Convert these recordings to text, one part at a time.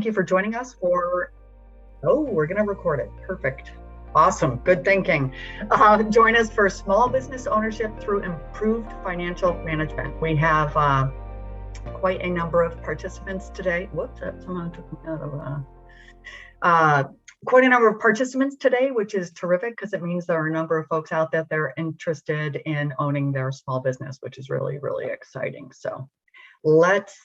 you for joining us for, we're going to record it. Perfect. Awesome. Good thinking. Join us for small business ownership through improved financial management. We have quite a number of participants today. Whoops, someone took me out of quite a number of participants today, which is terrific because it means there are a number of folks out there that are interested in owning their small business, which is really, really exciting. So let's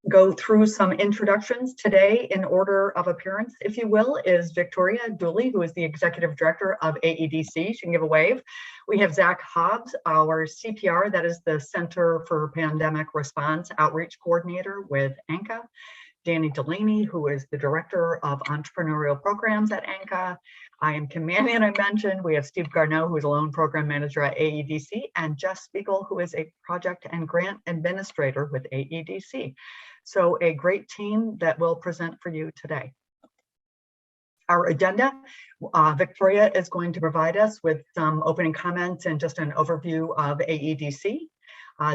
go through some introductions. Today, in order of appearance, if you will, is Victoria Dooley, who is the Executive Director of AEDC. She can give a wave. We have Zach Hobbs, our CPR, that is the Center for Pandemic Response Outreach Coordinator with ANCA. Danny Delaney, who is the Director of Entrepreneurial Programs at ANCA. I am Kim Mannion, I mentioned. We have Steve Garneau, who is a Loan Program Manager at AEDC, and Jess Spiegel, who is a Project and Grant Administrator with AEDC. So a great team that will present for you today. Our agenda, Victoria is going to provide us with some opening comments and just an overview of AEDC.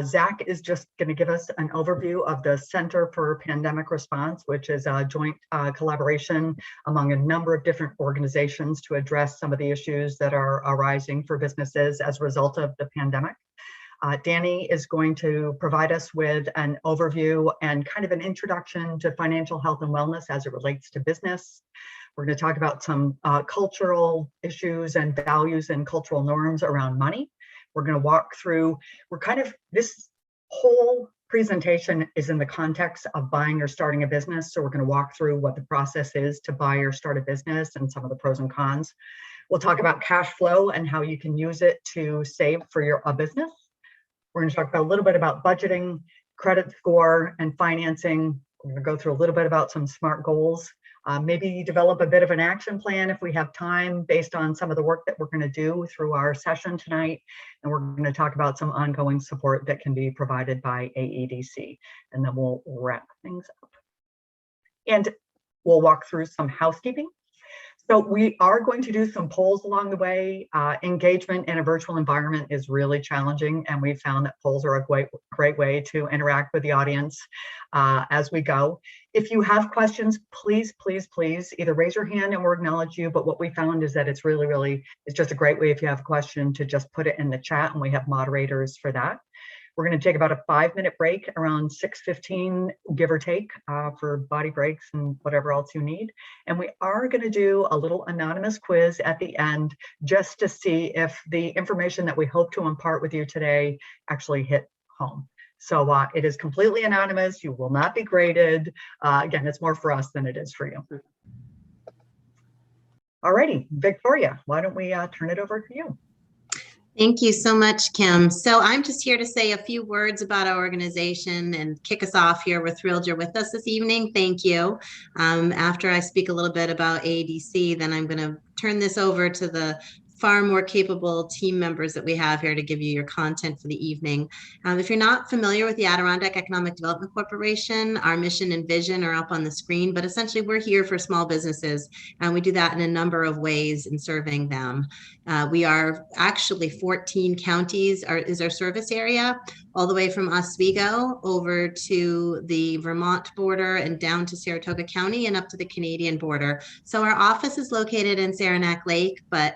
Zach is just going to give us an overview of the Center for Pandemic Response, which is a joint collaboration among a number of different organizations to address some of the issues that are arising for businesses as a result of the pandemic. Danny is going to provide us with an overview and kind of an introduction to financial health and wellness as it relates to business. We're going to talk about some cultural issues and values and cultural norms around money. We're going to walk through, this whole presentation is in the context of buying or starting a business. So we're going to walk through what the process is to buy or start a business and some of the pros and cons. We'll talk about cash flow and how you can use it to save for a business. We're going to talk about a little bit about budgeting, credit score, and financing. We're going to go through a little bit about some SMART goals. Maybe develop a bit of an action plan if we have time based on some of the work that we're going to do through our session tonight. And we're going to talk about some ongoing support that can be provided by AEDC. And then we'll wrap things up. And we'll walk through some housekeeping. So we are going to do some polls along the way. Engagement in a virtual environment is really challenging, and we found that polls are a great way to interact with the audience as we go. If you have questions, please either raise your hand and we'll acknowledge you, but what we found is that it's it's just a great way if you have a question to just put it in the chat, and we have moderators for that. We're going to take about a 5-minute break around 6:15, give or take, for body breaks and whatever else you need. And we are going to do a little anonymous quiz at the end just to see if the information that we hope to impart with you today actually hit home. So it is completely anonymous. You will not be graded. Again, it's more for us than it is for you. All righty, Victoria, why don't we turn it over to you? Thank you so much, Kim. So I'm just here to say a few words about our organization and kick us off here. We're thrilled you're with us this evening. Thank you. After I speak a little bit about AEDC, then I'm going to turn this over to the far more capable team members that we have here to give you your content for the evening. If you're not familiar with the Adirondack Economic Development Corporation, our mission and vision are up on the screen, but essentially we're here for small businesses, and we do that in a number of ways in serving them. We are actually 14 counties is our service area, all the way from Oswego over to the Vermont border and down to Saratoga County and up to the Canadian border. So our office is located in Saranac Lake, but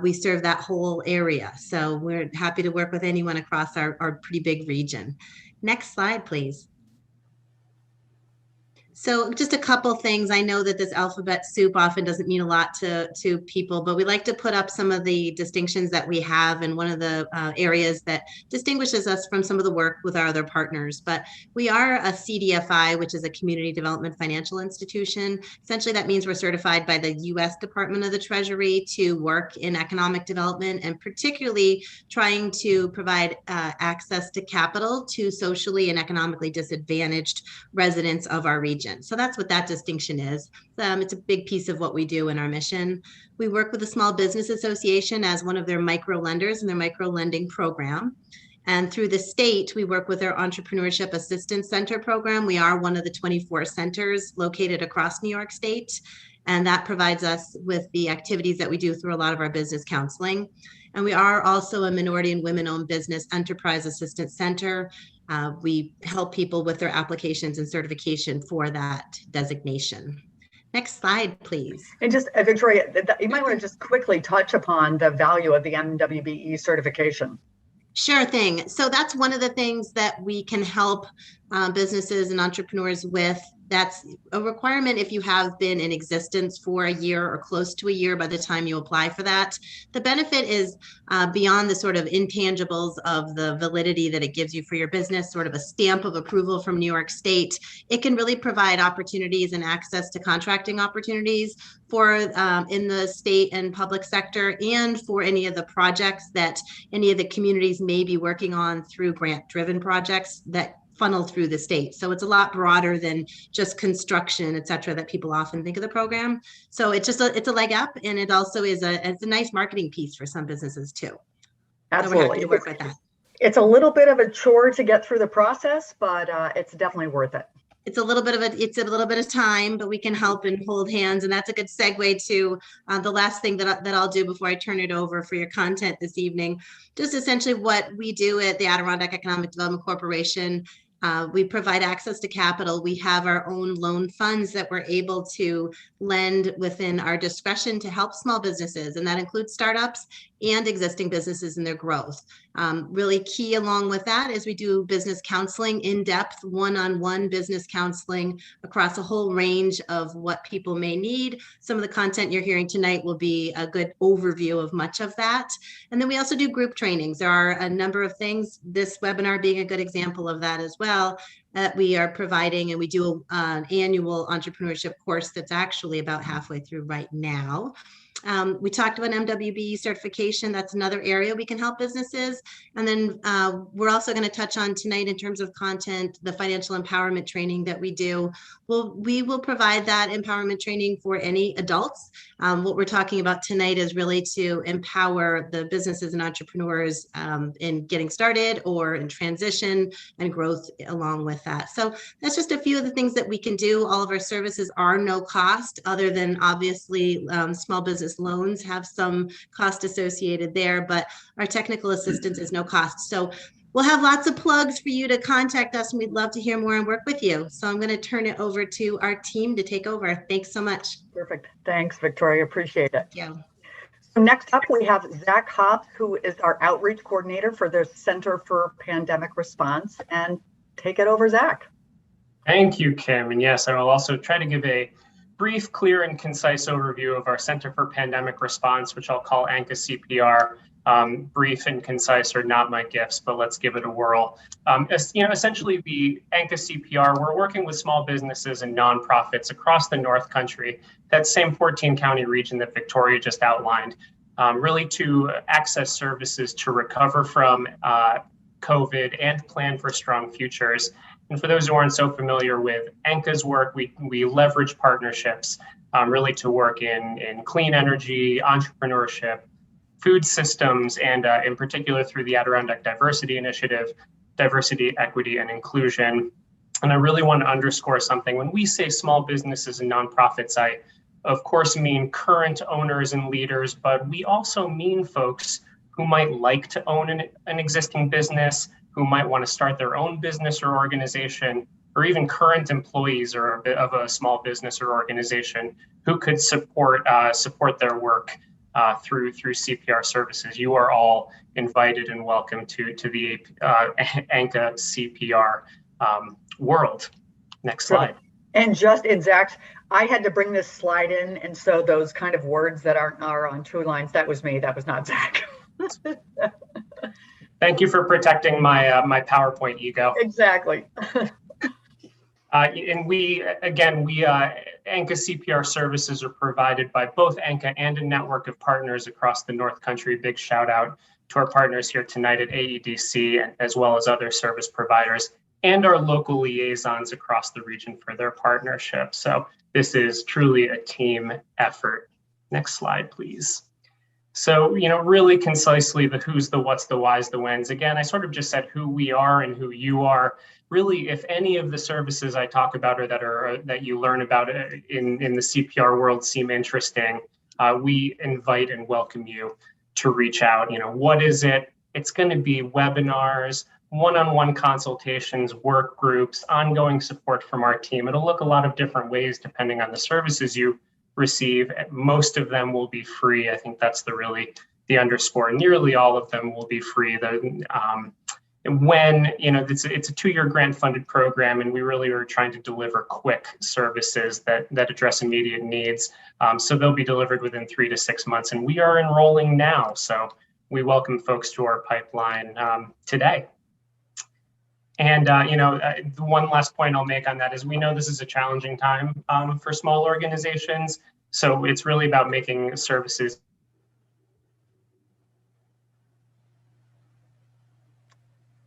we serve that whole area. So we're happy to work with anyone across our pretty big region. Next slide, please. So just a couple things. I know that this alphabet soup often doesn't mean a lot to people, but we like to put up some of the distinctions that we have, and one of the areas that distinguishes us from some of the work with our other partners. But we are a CDFI, which is a Community Development Financial Institution. Essentially, that means we're certified by the U.S. Department of the Treasury to work in economic development, and particularly trying to provide access to capital to socially and economically disadvantaged residents of our region. So that's what that distinction is. It's a big piece of what we do in our mission. We work with the Small Business Association as one of their micro lenders in their micro lending program. And through the state, we work with their Entrepreneurship Assistance Center program. We are one of the 24 centers located across New York State. And that provides us with the activities that we do through a lot of our business counseling. And we are also a minority and women-owned business enterprise assistance center. we help people with their applications and certification for that designation. Next slide, please. And just, Victoria, you might want to just quickly touch upon the value of the MWBE certification. Sure thing. So that's one of the things that we can help businesses and entrepreneurs with. That's a requirement if you have been in existence for a year or close to a year by the time you apply for that. The benefit is beyond the sort of intangibles of the validity that it gives you for your business, sort of a stamp of approval from New York State. It can really provide opportunities and access to contracting opportunities for in the state and public sector, and for any of the projects that any of the communities may be working on through grant-driven projects that funnel through the state. So it's a lot broader than just construction, et cetera, that people often think of the program. So it's just it's a leg up, and it also is it's a nice marketing piece for some businesses too. Absolutely. So we're happy to work with that. It's a little bit of a chore to get through the process, but it's definitely worth it. It's a little bit of time, but we can help and hold hands. And that's a good segue to the last thing that I'll do before I turn it over for your content this evening. Just essentially what we do at the Adirondack Economic Development Corporation. We provide access to capital. We have our own loan funds that we're able to lend within our discretion to help small businesses, and that includes startups and existing businesses in their growth. Really key along with that is we do business counseling, in-depth, one-on-one business counseling across a whole range of what people may need. Some of the content you're hearing tonight will be a good overview of much of that. And then we also do group trainings. There are a number of things, this webinar being a good example of that as well, that we are providing, and we do an annual entrepreneurship course that's actually about halfway through right now. We talked about MWBE certification. That's another area we can help businesses. And then we're also going to touch on tonight in terms of content, the financial empowerment training that we do. We will provide that empowerment training for any adults. What we're talking about tonight is really to empower the businesses and entrepreneurs in getting started or in transition and growth along with that. So that's just a few of the things that we can do. All of our services are no cost, other than obviously small business loans have some cost associated there, but our technical assistance is no cost. So we'll have lots of plugs for you to contact us, and we'd love to hear more and work with you. So I'm going to turn it over to our team to take over. Thanks so much. Perfect. Thanks, Victoria. Appreciate it. Yeah. So next up, we have Zach Hobbs, who is our outreach coordinator for the Center for Pandemic Response. And take it over, Zach. Thank you, Kim. And yes, I will also try to give a brief, clear, and concise overview of our Center for Pandemic Response, which I'll call ANCA CPR. Brief and concise are not my gifts, but let's give it a whirl. Essentially the ANCA CPR, we're working with small businesses and nonprofits across the North Country, that same 14 county region that Victoria just outlined, really to access services to recover from COVID and plan for strong futures. And for those who aren't so familiar with ANCA's work, we leverage partnerships really to work in clean energy, entrepreneurship, food systems, and in particular through the Adirondack Diversity Initiative, diversity, equity, and inclusion. And I really want to underscore something. When we say small businesses and nonprofits, I of course mean current owners and leaders, but we also mean folks who might like to own an existing business, who might want to start their own business or organization, or even current employees of a small business or organization who could support their work through CPR services. You are all invited and welcome to the ANCA CPR world. Next slide. And just in Zach's, I had to bring this slide in, and so those kind of words that are on two lines, that was me, that was not Zach. Thank you for protecting my PowerPoint ego. Exactly. And ANCA CPR services are provided by both ANCA and a network of partners across the North Country. Big shout out to our partners here tonight at AEDC, as well as other service providers and our local liaisons across the region for their partnership. So this is truly a team effort. Next slide, please. So, really concisely, the who's, the what's, the why's, the when's. Again, I sort of just said who we are and who you are. Really, if any of the services I talk about or that you learn about in the CPR world seem interesting, we invite and welcome you to reach out. What is it? It's going to be webinars, one-on-one consultations, work groups, ongoing support from our team. It'll look a lot of different ways depending on the services you receive. Most of them will be free. I think that's the underscore. Nearly all of them will be free. When, it's a 2-year grant funded program, and we really are trying to deliver quick services that address immediate needs. So they'll be delivered within 3 to 6 months, and we are enrolling now. So we welcome folks to our pipeline today. And, the one last point I'll make on that is we know this is a challenging time for small organizations. So it's really about making services.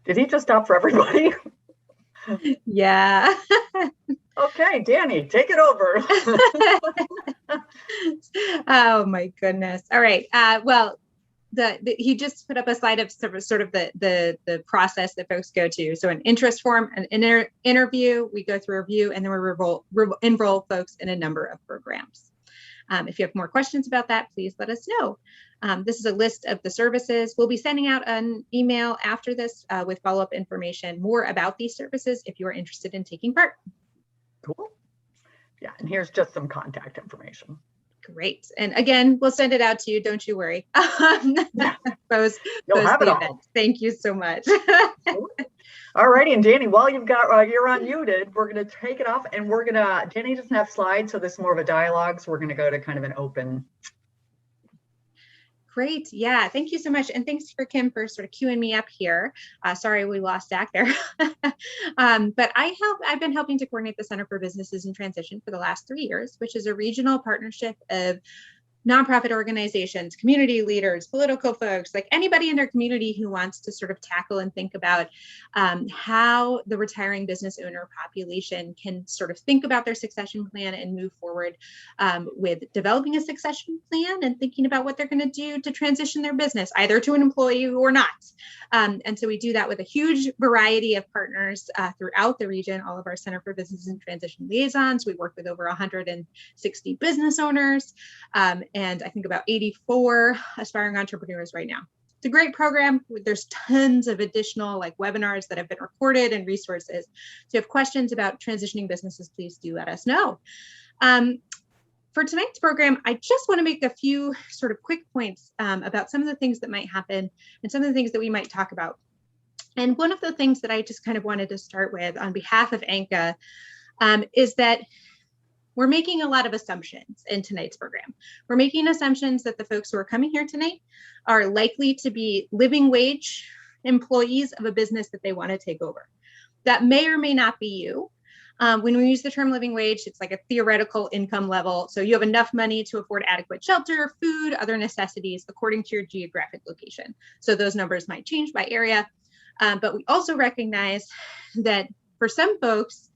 Did he just stop for everybody? Yeah. Okay, Danny, take it over. Oh my goodness. All right. Well, he just put up a slide of sort of the process that folks go to. So an interest form, an interview, we go through a review, and then we enroll folks in a number of programs. If you have more questions about that, please let us know. This is a list of the services. We'll be sending out an email after this with follow-up information more about these services if you are interested in taking part. Cool. Yeah, and here's just some contact information. Great. And again, we'll send it out to you. Don't you worry. You'll have it all. Thank you so much. All righty. And Danny, while you're unmuted, we're going to take it off, and Danny doesn't have slides, so this is more of a dialogue. So we're going to go to kind of an open. Great. Yeah. Thank you so much. And thanks for Kim for sort of queuing me up here. Sorry, we lost Zach there. But I've been helping to coordinate the Center for Businesses in Transition for the last 3 years, which is a regional partnership of nonprofit organizations, community leaders, political folks, like anybody in their community who wants to sort of tackle and think about how the retiring business owner population can sort of think about their succession plan and move forward with developing a succession plan and thinking about what they're going to do to transition their business, either to an employee or not. And so we do that with a huge variety of partners throughout the region, all of our Center for Business and Transition liaisons. We work with over 160 business owners. And I think about 84 aspiring entrepreneurs right now. It's a great program. There's tons of additional webinars that have been recorded and resources. So if you have questions about transitioning businesses, please do let us know. For tonight's program, I just want to make a few sort of quick points about some of the things that might happen and some of the things that we might talk about. And one of the things that I just kind of wanted to start with on behalf of ANCA is that we're making a lot of assumptions in tonight's program. We're making assumptions that the folks who are coming here tonight are likely to be living wage employees of a business that they want to take over. That may or may not be you. When we use the term living wage, it's like a theoretical income level. So you have enough money to afford adequate shelter, food, other necessities according to your geographic location. So those numbers might change by area. But we also recognize that for some folks,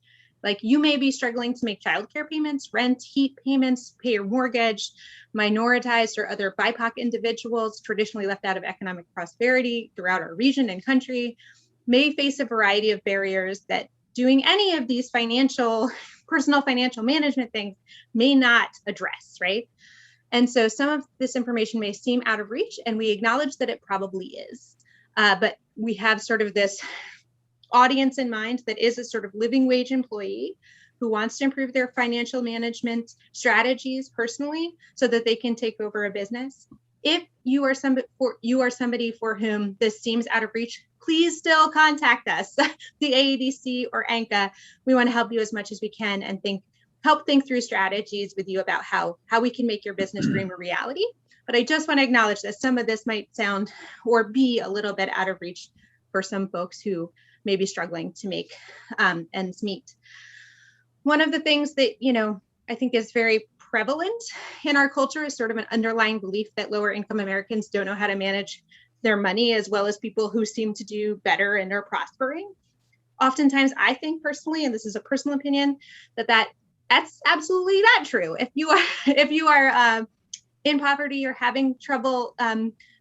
you may be struggling to make childcare payments, rent, heat payments, pay your mortgage. Minoritized or other BIPOC individuals traditionally left out of economic prosperity throughout our region and country may face a variety of barriers that doing any of these personal financial management things may not address, right? And so some of this information may seem out of reach, and we acknowledge that it probably is. But we have sort of this audience in mind that is a sort of living wage employee who wants to improve their financial management strategies personally so that they can take over a business. If you are somebody for whom this seems out of reach, please still contact us, the AADC or ANCA. We want to help you as much as we can and help think through strategies with you about how we can make your business dream a reality. But I just want to acknowledge that some of this might sound or be a little bit out of reach for some folks who may be struggling to make ends meet. One of the things that, I think is very prevalent in our culture is sort of an underlying belief that lower income Americans don't know how to manage their money as well as people who seem to do better and are prospering. Oftentimes, I think personally, and this is a personal opinion, that's absolutely not true. If you are in poverty or having trouble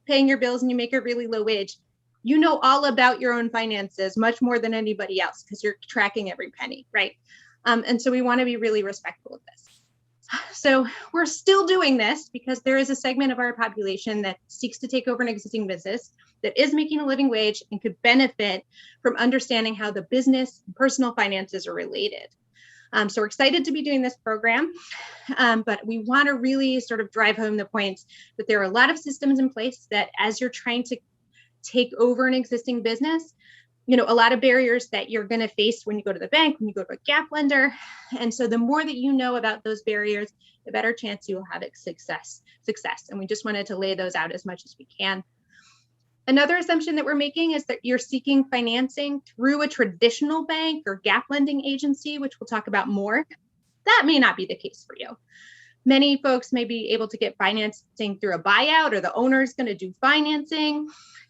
paying your bills and you make a really low wage, you know all about your own finances much more than anybody else because you're tracking every penny, right? And so we want to be really respectful of this. So we're still doing this because there is a segment of our population that seeks to take over an existing business that is making a living wage and could benefit from understanding how the business and personal finances are related. So we're excited to be doing this program, but we want to really sort of drive home the points that there are a lot of systems in place that as you're trying to take over an existing business, you know, a lot of barriers that you're going to face when you go to the bank, when you go to a gap lender. And so the more that you know about those barriers, the better chance you will have success. And we just wanted to lay those out as much as we can. Another assumption that we're making is that you're seeking financing through a traditional bank or gap lending agency, which we'll talk about more. That may not be the case for you. Many folks may be able to get financing through a buyout, or the owner is going to do financing.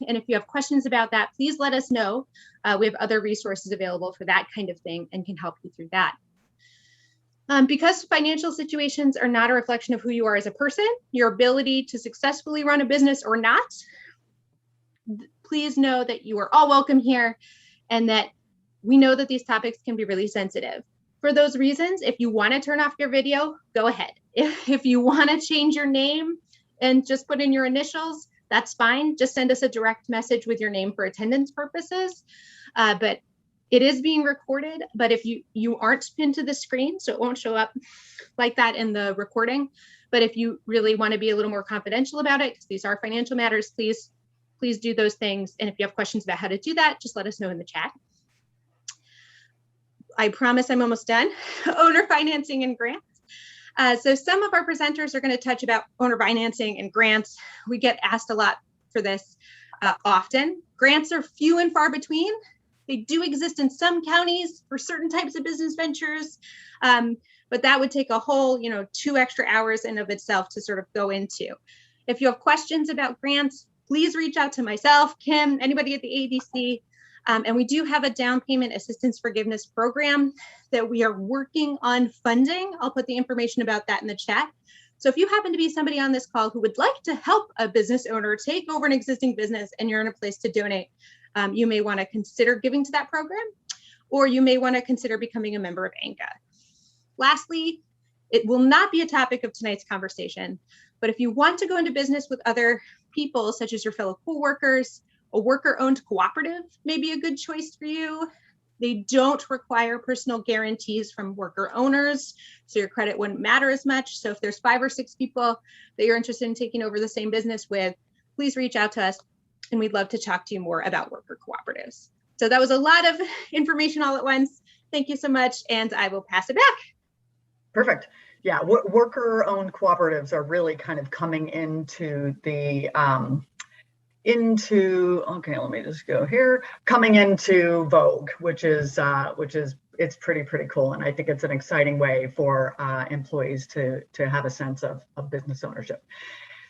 And if you have questions about that, please let us know. We have other resources available for that kind of thing and can help you through that. Because financial situations are not a reflection of who you are as a person, your ability to successfully run a business or not, please know that you are all welcome here and that we know that these topics can be really sensitive. For those reasons, if you want to turn off your video, go ahead. If you want to change your name and just put in your initials, that's fine. Just send us a direct message with your name for attendance purposes. But it is being recorded, but if you aren't pinned to the screen, so it won't show up like that in the recording. But if you really want to be a little more confidential about it, because these are financial matters, please do those things. And if you have questions about how to do that, just let us know in the chat. I promise I'm almost done. Owner financing and grants. So some of our presenters are going to touch about owner financing and grants. We get asked a lot for this often. Grants are few and far between. They do exist in some counties for certain types of business ventures, but that would take a whole, 2 extra hours in of itself to sort of go into. If you have questions about grants, please reach out to myself, Kim, anybody at the ADC. And we do have a down payment assistance forgiveness program that we are working on funding. I'll put the information about that in the chat. So if you happen to be somebody on this call who would like to help a business owner take over an existing business and you're in a place to donate, you may want to consider giving to that program, or you may want to consider becoming a member of ANCA. Lastly, it will not be a topic of tonight's conversation, but if you want to go into business with other people, such as your fellow coworkers, a worker-owned cooperative may be a good choice for you. They don't require personal guarantees from worker owners, so your credit wouldn't matter as much. So if there's 5 or 6 people that you're interested in taking over the same business with, please reach out to us, and we'd love to talk to you more about worker cooperatives. So that was a lot of information all at once. Thank you so much, and I will pass it back. Perfect. Yeah, worker-owned cooperatives are really kind of coming into the okay, let me just go here, coming into vogue, which is it's pretty cool, and I think it's an exciting way for employees to have a sense of business ownership.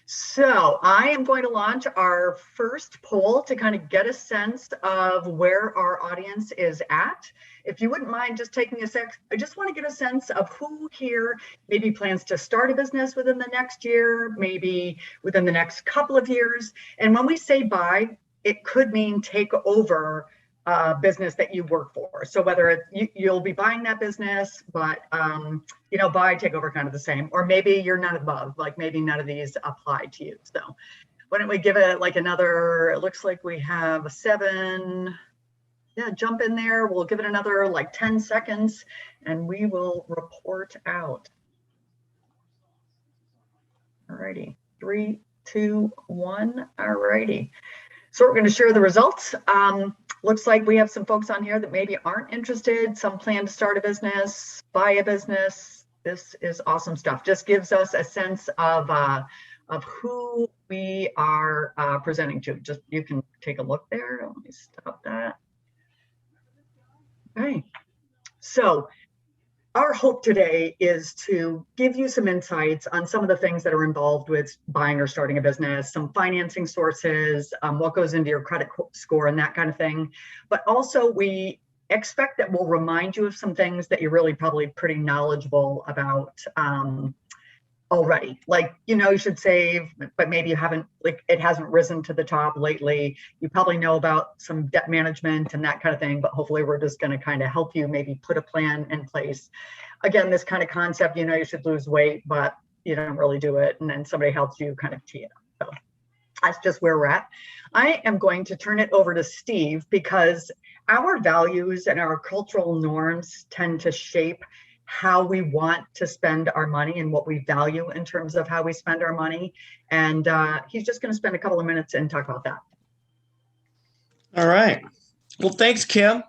So I am going to launch our first poll to kind of get a sense of where our audience is at. If you wouldn't mind just taking a sec, I just want to get a sense of who here maybe plans to start a business within the next year, maybe within the next couple of years. And when we say buy, it could mean take over a business that you work for. So whether you'll be buying that business, but buy, take over, kind of the same, or maybe you're none above, like maybe none of these apply to you. So why don't we give it like another, it looks like we have 7, yeah, jump in there. We'll give it another like 10 seconds and we will report out. All righty, 3, 2, 1, all righty. So we're going to share the results. Looks like we have some folks on here that maybe aren't interested. Some plan to start a business, buy a business. This is awesome stuff. Just gives us a sense of who we are presenting to. Just you can take a look there. Let me stop that. Okay. So our hope today is to give you some insights on some of the things that are involved with buying or starting a business, some financing sources, what goes into your credit score and that kind of thing. But also we expect that we'll remind you of some things that you're really probably pretty knowledgeable about already. Like, you should save, but maybe you haven't, like, it hasn't risen to the top lately. You probably know about some debt management and that kind of thing, but hopefully we're just going to kind of help you maybe put a plan in place. Again, this kind of concept, you should lose weight, but you don't really do it. And then somebody helps you kind of tee it up. So that's just where we're at. I am going to turn it over to Steve because our values and our cultural norms tend to shape how we want to spend our money and what we value in terms of how we spend our money. And he's just going to spend a couple of minutes and talk about that. All right. Well, thanks, Kim.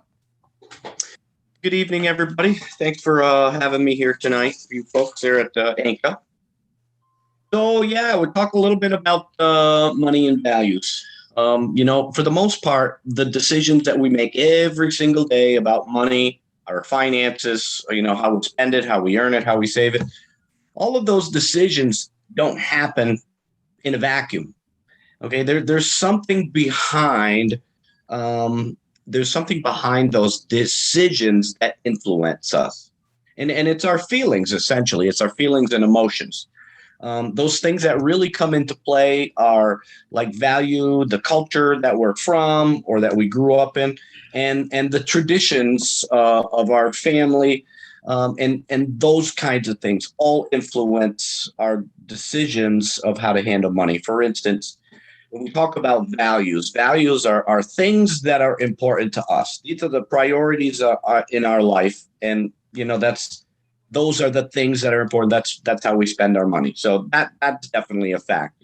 Good evening, everybody. Thanks for having me here tonight, you folks there at ANCA. So, yeah, we'll talk a little bit about money and values. For the most part, the decisions that we make every single day about money, our finances, how we spend it, how we earn it, how we save it, all of those decisions don't happen in a vacuum. Okay, there's something behind. There's something behind those decisions that influence us, and it's our feelings. Essentially, it's our feelings and emotions. Those things that really come into play are like value, the culture that we're from or that we grew up in, and the traditions of our family, and those kinds of things all influence our decisions of how to handle money. For instance, when we talk about values are things that are important to us. These are the priorities are in our life, and those are the things that are important. That's how we spend our money. So that's definitely a fact.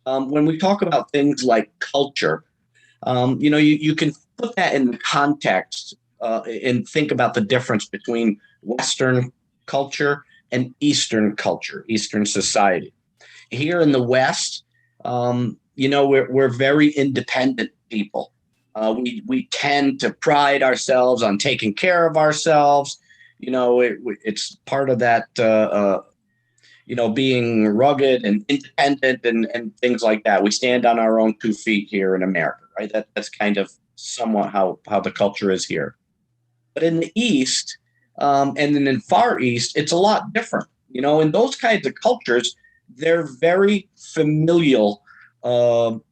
When we talk about things like culture, you can put that in the context and think about the difference between Western culture and Eastern culture, Eastern society. Here in the West, we're very independent people. We tend to pride ourselves on taking care of ourselves. It's part of that, being rugged and independent and things like that. We stand on our own 2 feet here in America, right? That's kind of somewhat how the culture is here. But in the East, and then in Far East, it's a lot different. In those kinds of cultures, they're very familial. The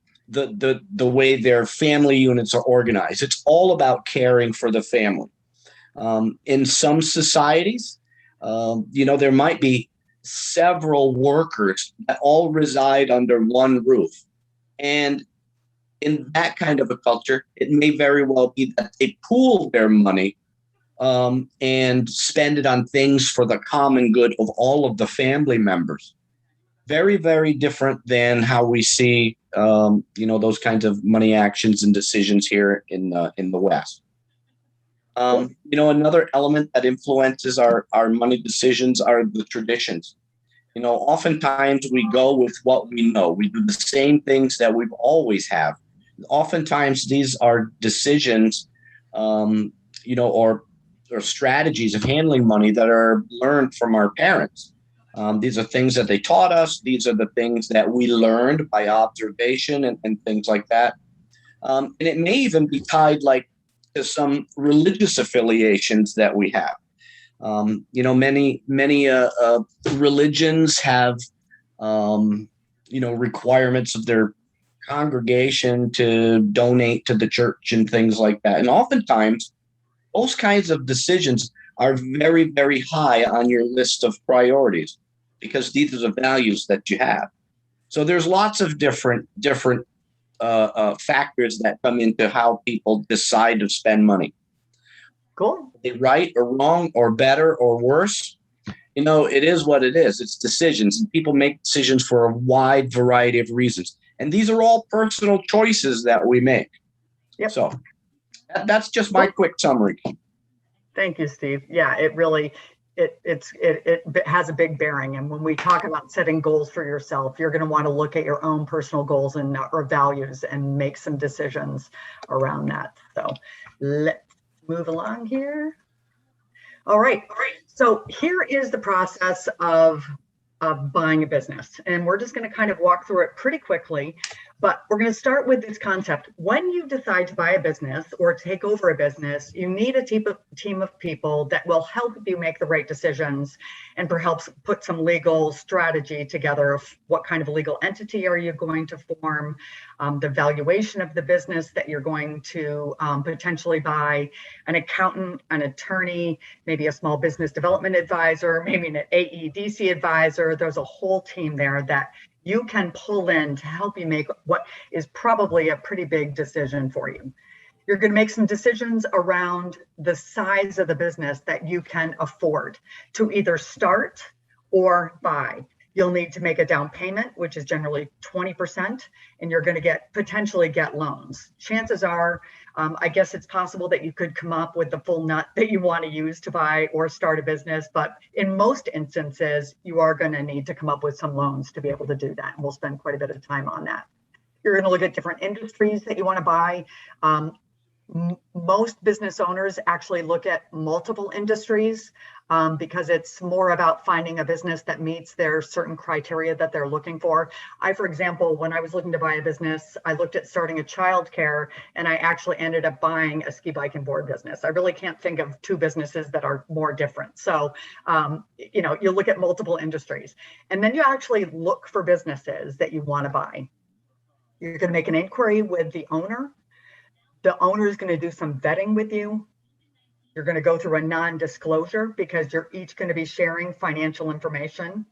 way their family units are organized. It's all about caring for the family. In some societies, there might be several workers that all reside under one roof. And in that kind of a culture, it may very well be that they pool their money and spend it on things for the common good of all of the family members. Very, very different than how we see, those kinds of money actions and decisions here in the West. Another element that influences our money decisions are the traditions. Oftentimes we go with what we know. We do the same things that we've always have. Oftentimes these are decisions, or strategies of handling money that are learned from our parents. These are things that they taught us. These are the things that we learned by observation and things like that. And it may even be tied to some religious affiliations that we have. Many religions have, requirements of their congregation to donate to the church and things like that. And oftentimes those kinds of decisions are very, very high on your list of priorities because these are the values that you have. So there's lots of different factors that come into how people decide to spend money. Cool. Are they right or wrong or better or worse? It is what it is. It's decisions, and people make decisions for a wide variety of reasons. And these are all personal choices that we make. Yep. So that's just my quick summary. Thank you, Steve. Yeah, it really, it has a big bearing. And when we talk about setting goals for yourself, you're going to want to look at your own personal goals and or values and make some decisions around that. So let's move along here. All right. So here is the process of buying a business. And we're just going to kind of walk through it pretty quickly. But we're going to start with this concept. When you decide to buy a business or take over a business, you need a team of people that will help you make the right decisions and perhaps put some legal strategy together of what kind of legal entity are you going to form, the valuation of the business that you're going to potentially buy, an accountant, an attorney, maybe a small business development advisor, maybe an AEDC advisor. There's a whole team there that you can pull in to help you make what is probably a pretty big decision for you. You're going to make some decisions around the size of the business that you can afford to either start or buy. You'll need to make a down payment, which is generally 20%, and you're going to potentially get loans. Chances are, I guess it's possible that you could come up with the full nut that you want to use to buy or start a business, but in most instances, you are going to need to come up with some loans to be able to do that. And we'll spend quite a bit of time on that. You're going to look at different industries that you want to buy. Most business owners actually look at multiple industries because it's more about finding a business that meets their certain criteria that they're looking for. For example, when I was looking to buy a business, I looked at starting a childcare, and I actually ended up buying a ski bike and board business. I really can't think of two businesses that are more different. So, you look at multiple industries, and then you actually look for businesses that you want to buy. You're going to make an inquiry with the owner. The owner is going to do some vetting with you. You're going to go through a non-disclosure because you're each going to be sharing financial information.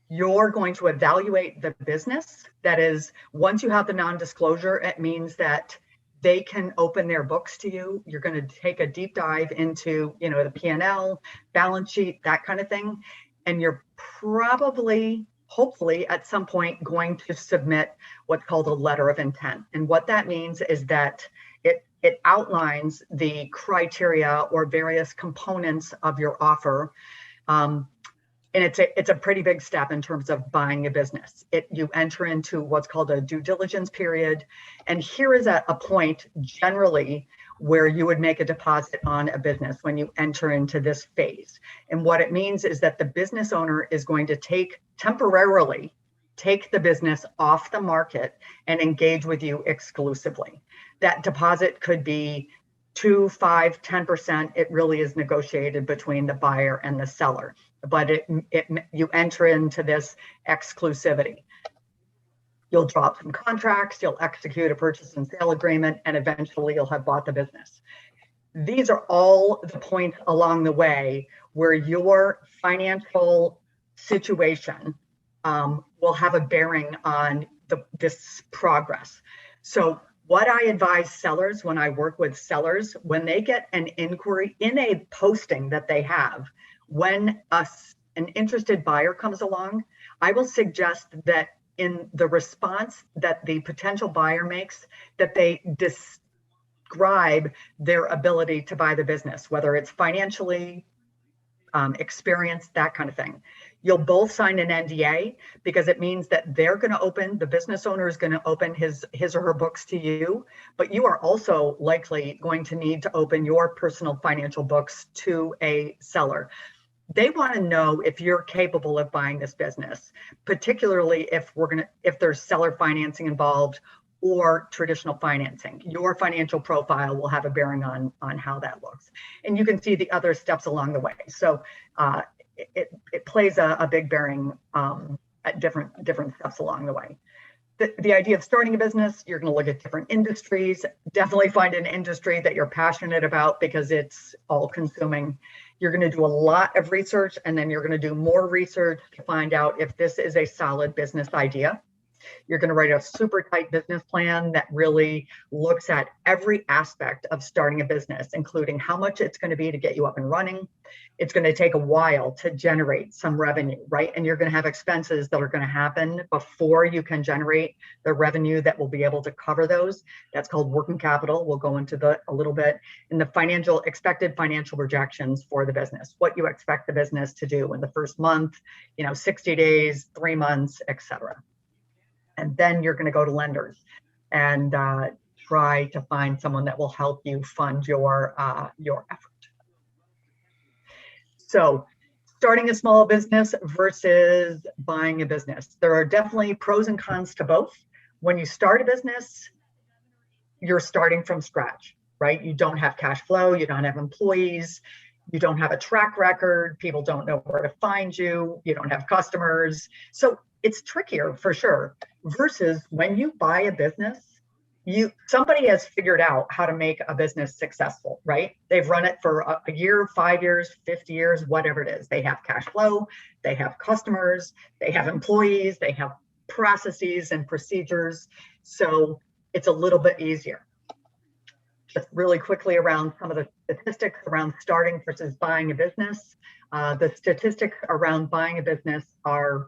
You're going to evaluate the business. That is, once you have the non-disclosure, it means that they can open their books to you. You're going to take a deep dive into, the P&L, balance sheet, that kind of thing. And you're probably, hopefully, at some point going to submit what's called a letter of intent. And what that means is that it outlines the criteria or various components of your offer. And it's a pretty big step in terms of buying a business. You enter into what's called a due diligence period. And here is a point generally where you would make a deposit on a business when you enter into this phase. And what it means is that the business owner is going to temporarily take the business off the market and engage with you exclusively. That deposit could be 2, 5, 10%. It really is negotiated between the buyer and the seller, but you enter into this exclusivity. You'll drop some contracts, you'll execute a purchase and sale agreement, and eventually you'll have bought the business. These are all the points along the way where your financial situation will have a bearing on this progress. So what I advise sellers when I work with sellers, when they get an inquiry in a posting that they have, when an interested buyer comes along, I will suggest that in the response that the potential buyer makes, that they describe their ability to buy the business, whether it's financially, experience, that kind of thing. You'll both sign an NDA because it means that the business owner is going to open his or her books to you, but you are also likely going to need to open your personal financial books to a seller. They want to know if you're capable of buying this business, particularly if there's seller financing involved or traditional financing. Your financial profile will have a bearing on how that looks. And you can see the other steps along the way. So it plays a big bearing at different steps along the way. The idea of starting a business, you're going to look at different industries. Definitely find an industry that you're passionate about because it's all consuming. You're going to do a lot of research, and then you're going to do more research to find out if this is a solid business idea. You're going to write a super tight business plan that really looks at every aspect of starting a business, including how much it's going to be to get you up and running. It's going to take a while to generate some revenue, right? And you're going to have expenses that are going to happen before you can generate the revenue that will be able to cover those. That's called working capital. We'll go into a little bit in the expected financial projections for the business, what you expect the business to do in the first month, 60 days, 3 months, etc. And then you're going to go to lenders and try to find someone that will help you fund your effort. So starting a small business versus buying a business. There are definitely pros and cons to both. When you start a business, you're starting from scratch, right? You don't have cash flow, you don't have employees, you don't have a track record, people don't know where to find you, you don't have customers. So it's trickier for sure. Versus when you buy a business, somebody has figured out how to make a business successful, right? They've run it for a year, 5 years, 50 years, whatever it is. They have cash flow, they have customers, they have employees, they have processes and procedures. So it's a little bit easier. Just really quickly around some of the statistics around starting versus buying a business. The statistics around buying a business are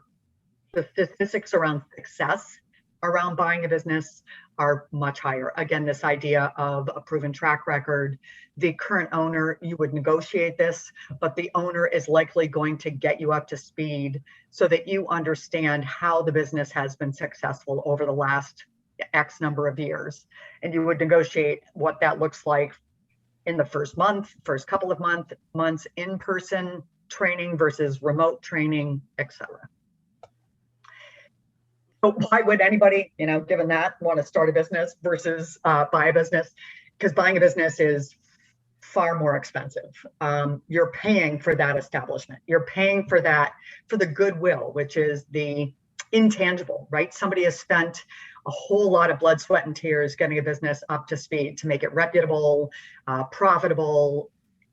the statistics around success around buying a business are much higher. Again, this idea of a proven track record, the current owner, you would negotiate this, but the owner is likely going to get you up to speed so that you understand how the business has been successful over the last X number of years. And you would negotiate what that looks like in the first month, first couple of months, in-person training versus remote training, etc. So why would anybody, given that, want to start a business versus buy a business? Because buying a business is far more expensive. You're paying for that establishment. You're paying for the goodwill, which is the intangible, right? Somebody has spent a whole lot of blood, sweat, and tears getting a business up to speed to make it reputable, profitable.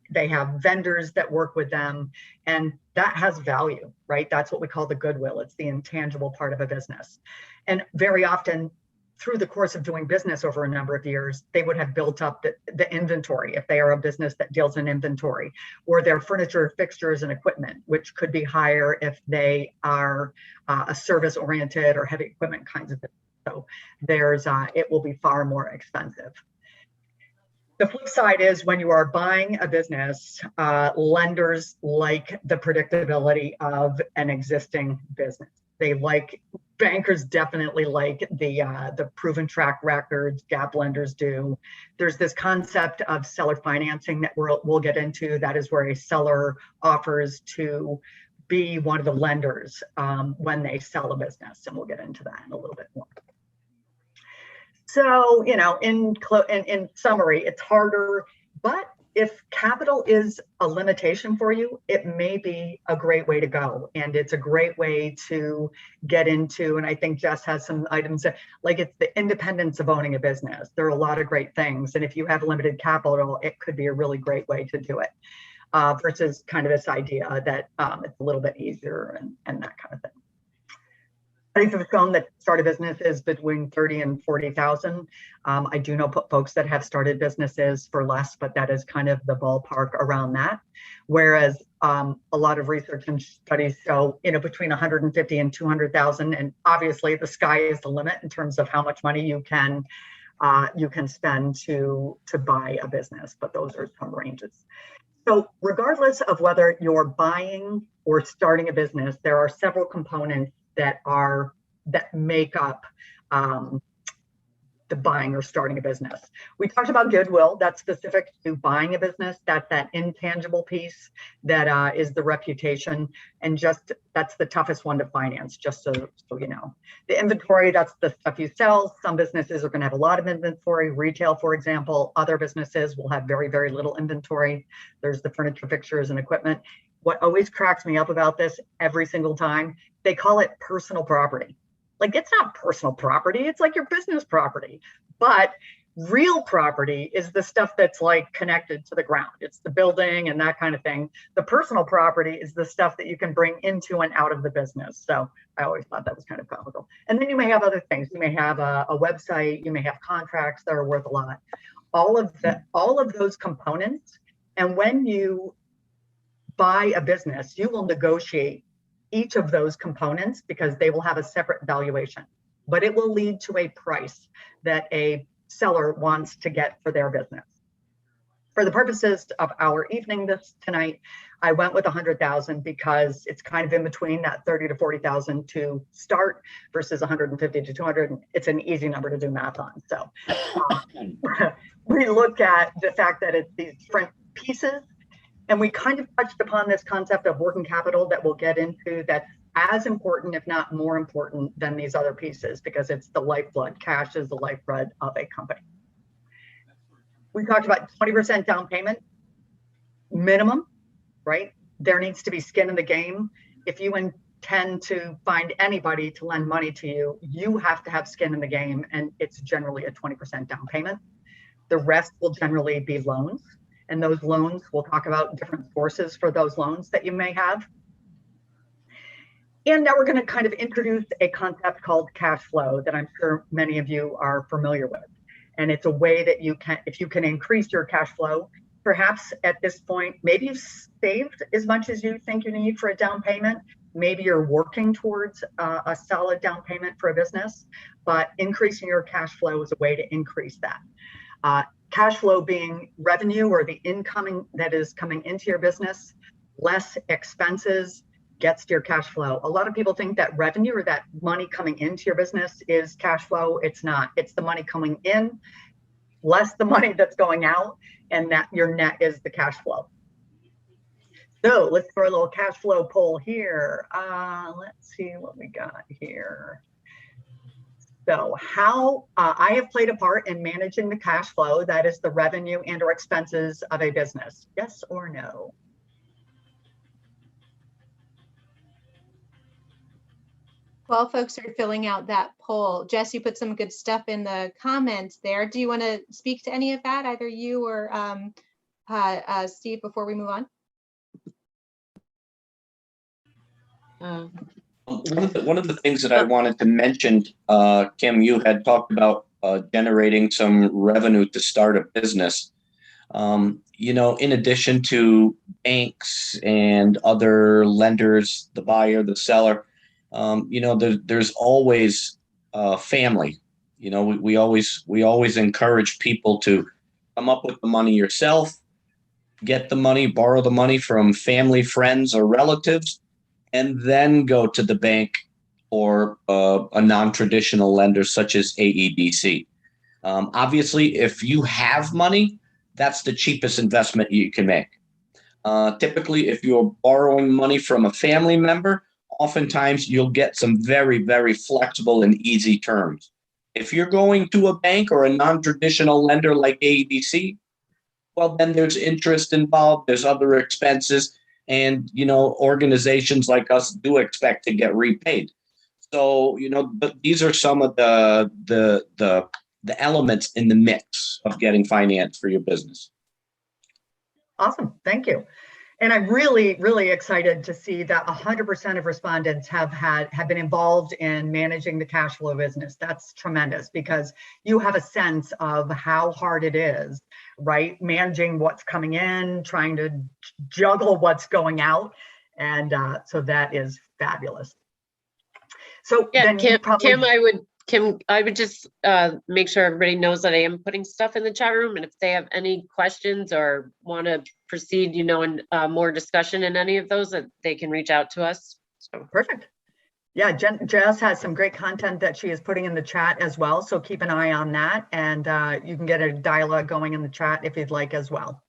They have vendors that work with them, and that has value, right? That's what we call the goodwill. It's the intangible part of a business. And very often through the course of doing business over a number of years, they would have built up the inventory if they are a business that deals in inventory, or their furniture, fixtures, and equipment, which could be higher if they are a service-oriented or heavy equipment kinds of business. So it will be far more expensive. The flip side is when you are buying a business, lenders like the predictability of an existing business. Bankers definitely like the proven track records, GAAP lenders do. There's this concept of seller financing that we'll get into. That is where a seller offers to be one of the lenders when they sell a business. And we'll get into that in a little bit more. So, in summary, it's harder, but if capital is a limitation for you, it may be a great way to go. And it's a great way to get into, and I think Jess has some items like it's the independence of owning a business. There are a lot of great things. And if you have limited capital, it could be a really great way to do it versus kind of this idea that it's a little bit easier and that kind of thing. Studies have shown that start a business is between 30 and 40,000. I do know folks that have started businesses for less, but that is kind of the ballpark around that. Whereas a lot of research and studies show, between 150 and 200,000. And obviously the sky is the limit in terms of how much money you can spend to buy a business, but those are some ranges. So regardless of whether you're buying or starting a business, there are several components that make up the buying or starting a business. We talked about goodwill. That's specific to buying a business. That's that intangible piece that is the reputation, and that's the toughest one to finance, just so you know. The inventory, that's the stuff you sell. Some businesses are going to have a lot of inventory. Retail, for example. Other businesses will have very, very little inventory. There's the furniture, fixtures, and equipment. What always cracks me up about this every single time, they call it personal property. Like, it's not personal property, it's like your business property. But real property is the stuff that's like connected to the ground. It's the building and that kind of thing. The personal property is the stuff that you can bring into and out of the business. So I always thought that was kind of comical. And then you may have other things. You may have a website, you may have contracts that are worth a lot. All of those components. And when you buy a business, you will negotiate each of those components because they will have a separate valuation, but it will lead to a price that a seller wants to get for their business. For the purposes of our evening tonight, I went with 100,000 because it's kind of in between that 30 to 40,000 to start versus 150 to 200. It's an easy number to do math on. So we look at the fact that it's these different pieces. And we kind of touched upon this concept of working capital that we'll get into. That's as important, if not more important than these other pieces, because it's the lifeblood. Cash is the lifeblood of a company. We talked about 20% down payment minimum, right? There needs to be skin in the game. If you intend to find anybody to lend money to you, you have to have skin in the game, and it's generally a 20% down payment. The rest will generally be loans, and those loans, we'll talk about different sources for those loans that you may have. And now we're going to kind of introduce a concept called cash flow that I'm sure many of you are familiar with. And it's a way that you can, if you can increase your cash flow, perhaps at this point, maybe you've saved as much as you think you need for a down payment. Maybe you're working towards a solid down payment for a business, but increasing your cash flow is a way to increase that. Cash flow being revenue, or the incoming that is coming into your business, less expenses, gets to your cash flow. A lot of people think that revenue, or that money coming into your business, is cash flow. It's not. It's the money coming in less the money that's going out, and that your net is the cash flow. So let's throw a little cash flow poll here. Let's see what we got here. So how I have played a part in managing the cash flow, that is the revenue and or expenses of a business. Yes or no? While folks are filling out that poll, Jess, you put some good stuff in the comments there. Do you want to speak to any of that, either you or Steve, before we move on? One of the things that I wanted to mention, Kim, you had talked about generating some revenue to start a business. You know, in addition to banks and other lenders, the buyer, the seller, you know, there's always family. You know, we always encourage people to come up with the money yourself, get the money, borrow the money from family, friends, or relatives, and then go to the bank or a non-traditional lender such as AEDC. Obviously, if you have money, that's the cheapest investment you can make. Typically, if you're borrowing money from a family member, oftentimes you'll get some very, very flexible and easy terms. If you're going to a bank or a non-traditional lender like AEDC, well, then there's interest involved, there's other expenses, and, you know, organizations like us do expect to get repaid. So, you know, but these are some of the elements in the mix of getting finance for your business. Awesome, thank you. And I'm really, really excited to see that 100% of respondents have been involved in managing the cash flow business. That's tremendous, because you have a sense of how hard it is, right? Managing what's coming in, trying to juggle what's going out. And so that is fabulous. So yeah, then Kim, I would just make sure everybody knows that I am putting stuff in the chat room, and if they have any questions or want to proceed, you know, in more discussion in any of those, that they can reach out to us. So perfect. Yeah, Jess has some great content that she is putting in the chat as well, so keep an eye on that, and you can get a dialogue going in the chat if you'd like as well.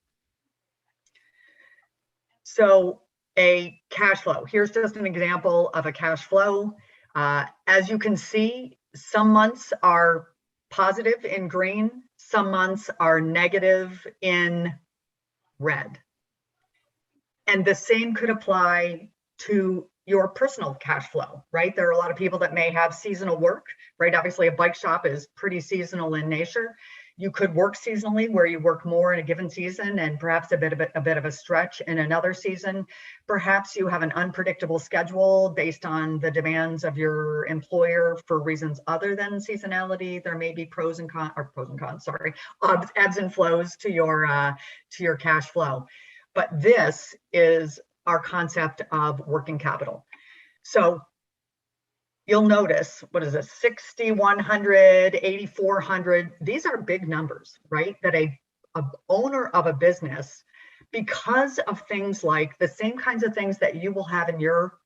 So a cash flow. Here's just an example of a cash flow. As you can see, some months are positive in green, some months are negative in red. And the same could apply to your personal cash flow, right? There are a lot of people that may have seasonal work, right? Obviously, a bike shop is pretty seasonal in nature. You could work seasonally, where you work more in a given season and perhaps a bit of a stretch in another season. Perhaps you have an unpredictable schedule based on the demands of your employer for reasons other than seasonality. There may be pros and cons, ebbs and flows to your cash flow. But this is our concept of working capital. So you'll notice, what is this, 6,100, 8,400, these are big numbers, right? That a owner of a business, because of things like the same kinds of things that you will have in your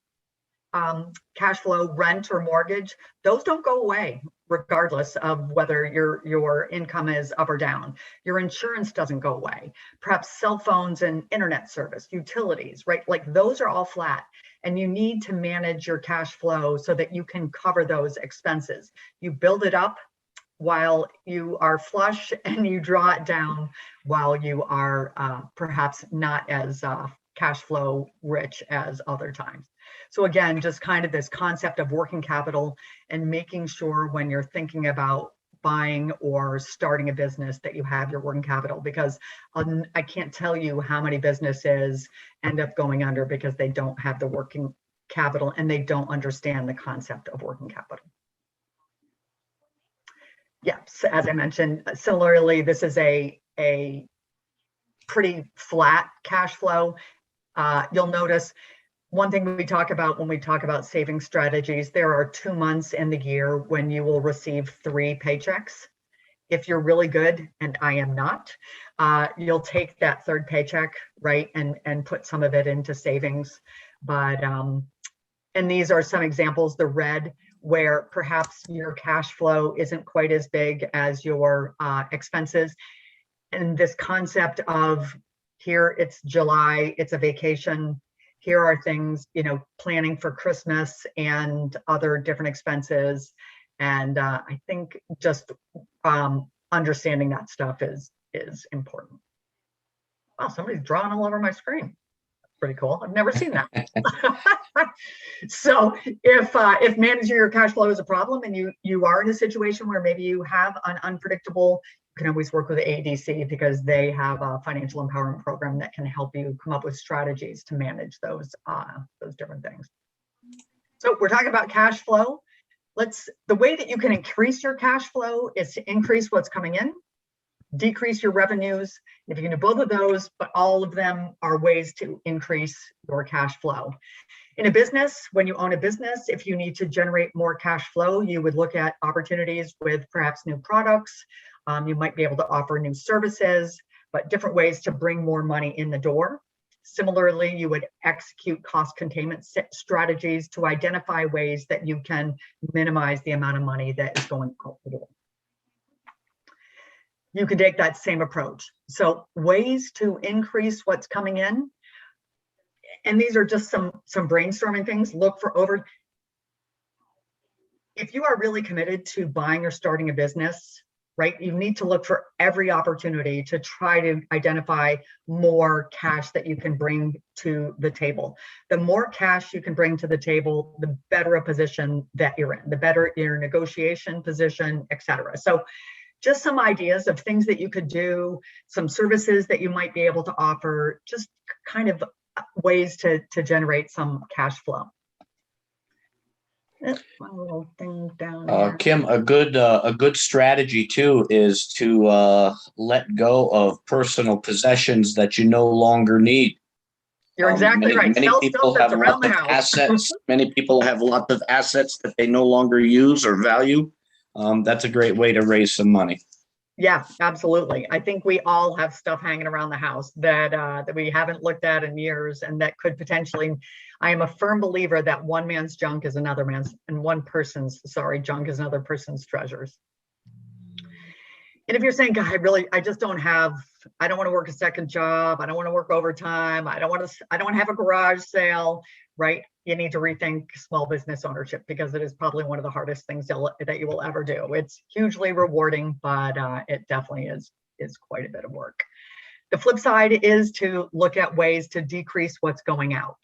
cash flow, rent or mortgage, those don't go away regardless of whether your income is up or down. Your insurance doesn't go away. Perhaps cell phones and internet service, utilities, right? Like those are all flat. and you need to manage your cash flow so that you can cover those expenses. You build it up while you are flush, and you draw it down while you are perhaps not as cash flow rich as other times. So again, just kind of this concept of working capital and making sure when you're thinking about buying or starting a business that you have your working capital, because I can't tell you how many businesses end up going under because they don't have the working capital and they don't understand the concept of working capital. Yes, as I mentioned, similarly, this is a pretty flat cash flow. You'll notice one thing we talk about when we talk about saving strategies, there are 2 months in the year when you will receive 3 paychecks. If you're really good, and I am not, you'll take that 3rd paycheck, right, and put some of it into savings. But and these are some examples, the red, where perhaps your cash flow isn't quite as big as your expenses. And this concept of here, it's July, it's a vacation. Here are things, you know, planning for Christmas and other different expenses. And I think just understanding that stuff is important. Wow, somebody's drawing all over my screen. Pretty cool. I've never seen that. So if managing your cash flow is a problem and you are in a situation where maybe you have an unpredictable, you can always work with the ADC because they have a financial empowerment program that can help you come up with strategies to manage those different things. So we're talking about cash flow. The way that you can increase your cash flow is to increase what's coming in, decrease your revenues. If you can do both of those, but all of them are ways to increase your cash flow. In a business, when you own a business, if you need to generate more cash flow, you would look at opportunities with perhaps new products. You might be able to offer new services, but different ways to bring more money in the door. Similarly, you would execute cost containment strategies to identify ways that you can minimize the amount of money that is going out the door. You can take that same approach. So ways to increase what's coming in, and these are just some brainstorming things. Look for if you are really committed to buying or starting a business, right, you need to look for every opportunity to try to identify more cash that you can bring to the table. The more cash you can bring to the table, the better a position that you're in, the better your negotiation position, etc. So just some ideas of things that you could do, some services that you might be able to offer, just kind of ways to generate some cash flow. One little thing down here. Kim, a good strategy too is to let go of personal possessions that you no longer need. You're exactly right. Many people have lots of assets. Many people have lots of assets that they no longer use or value. That's a great way to raise some money. Yeah, absolutely. I think we all have stuff hanging around the house that we haven't looked at in years, and that could potentially. I am a firm believer that one man's junk is another man's, and one person's junk is another person's treasures. And if you're saying, God, I just don't want to work a second job. I don't want to work overtime. I don't want to have a garage sale, right? You need to rethink small business ownership, because it is probably one of the hardest things that you will ever do. It's hugely rewarding, but it definitely is quite a bit of work. The flip side is to look at ways to decrease what's going out.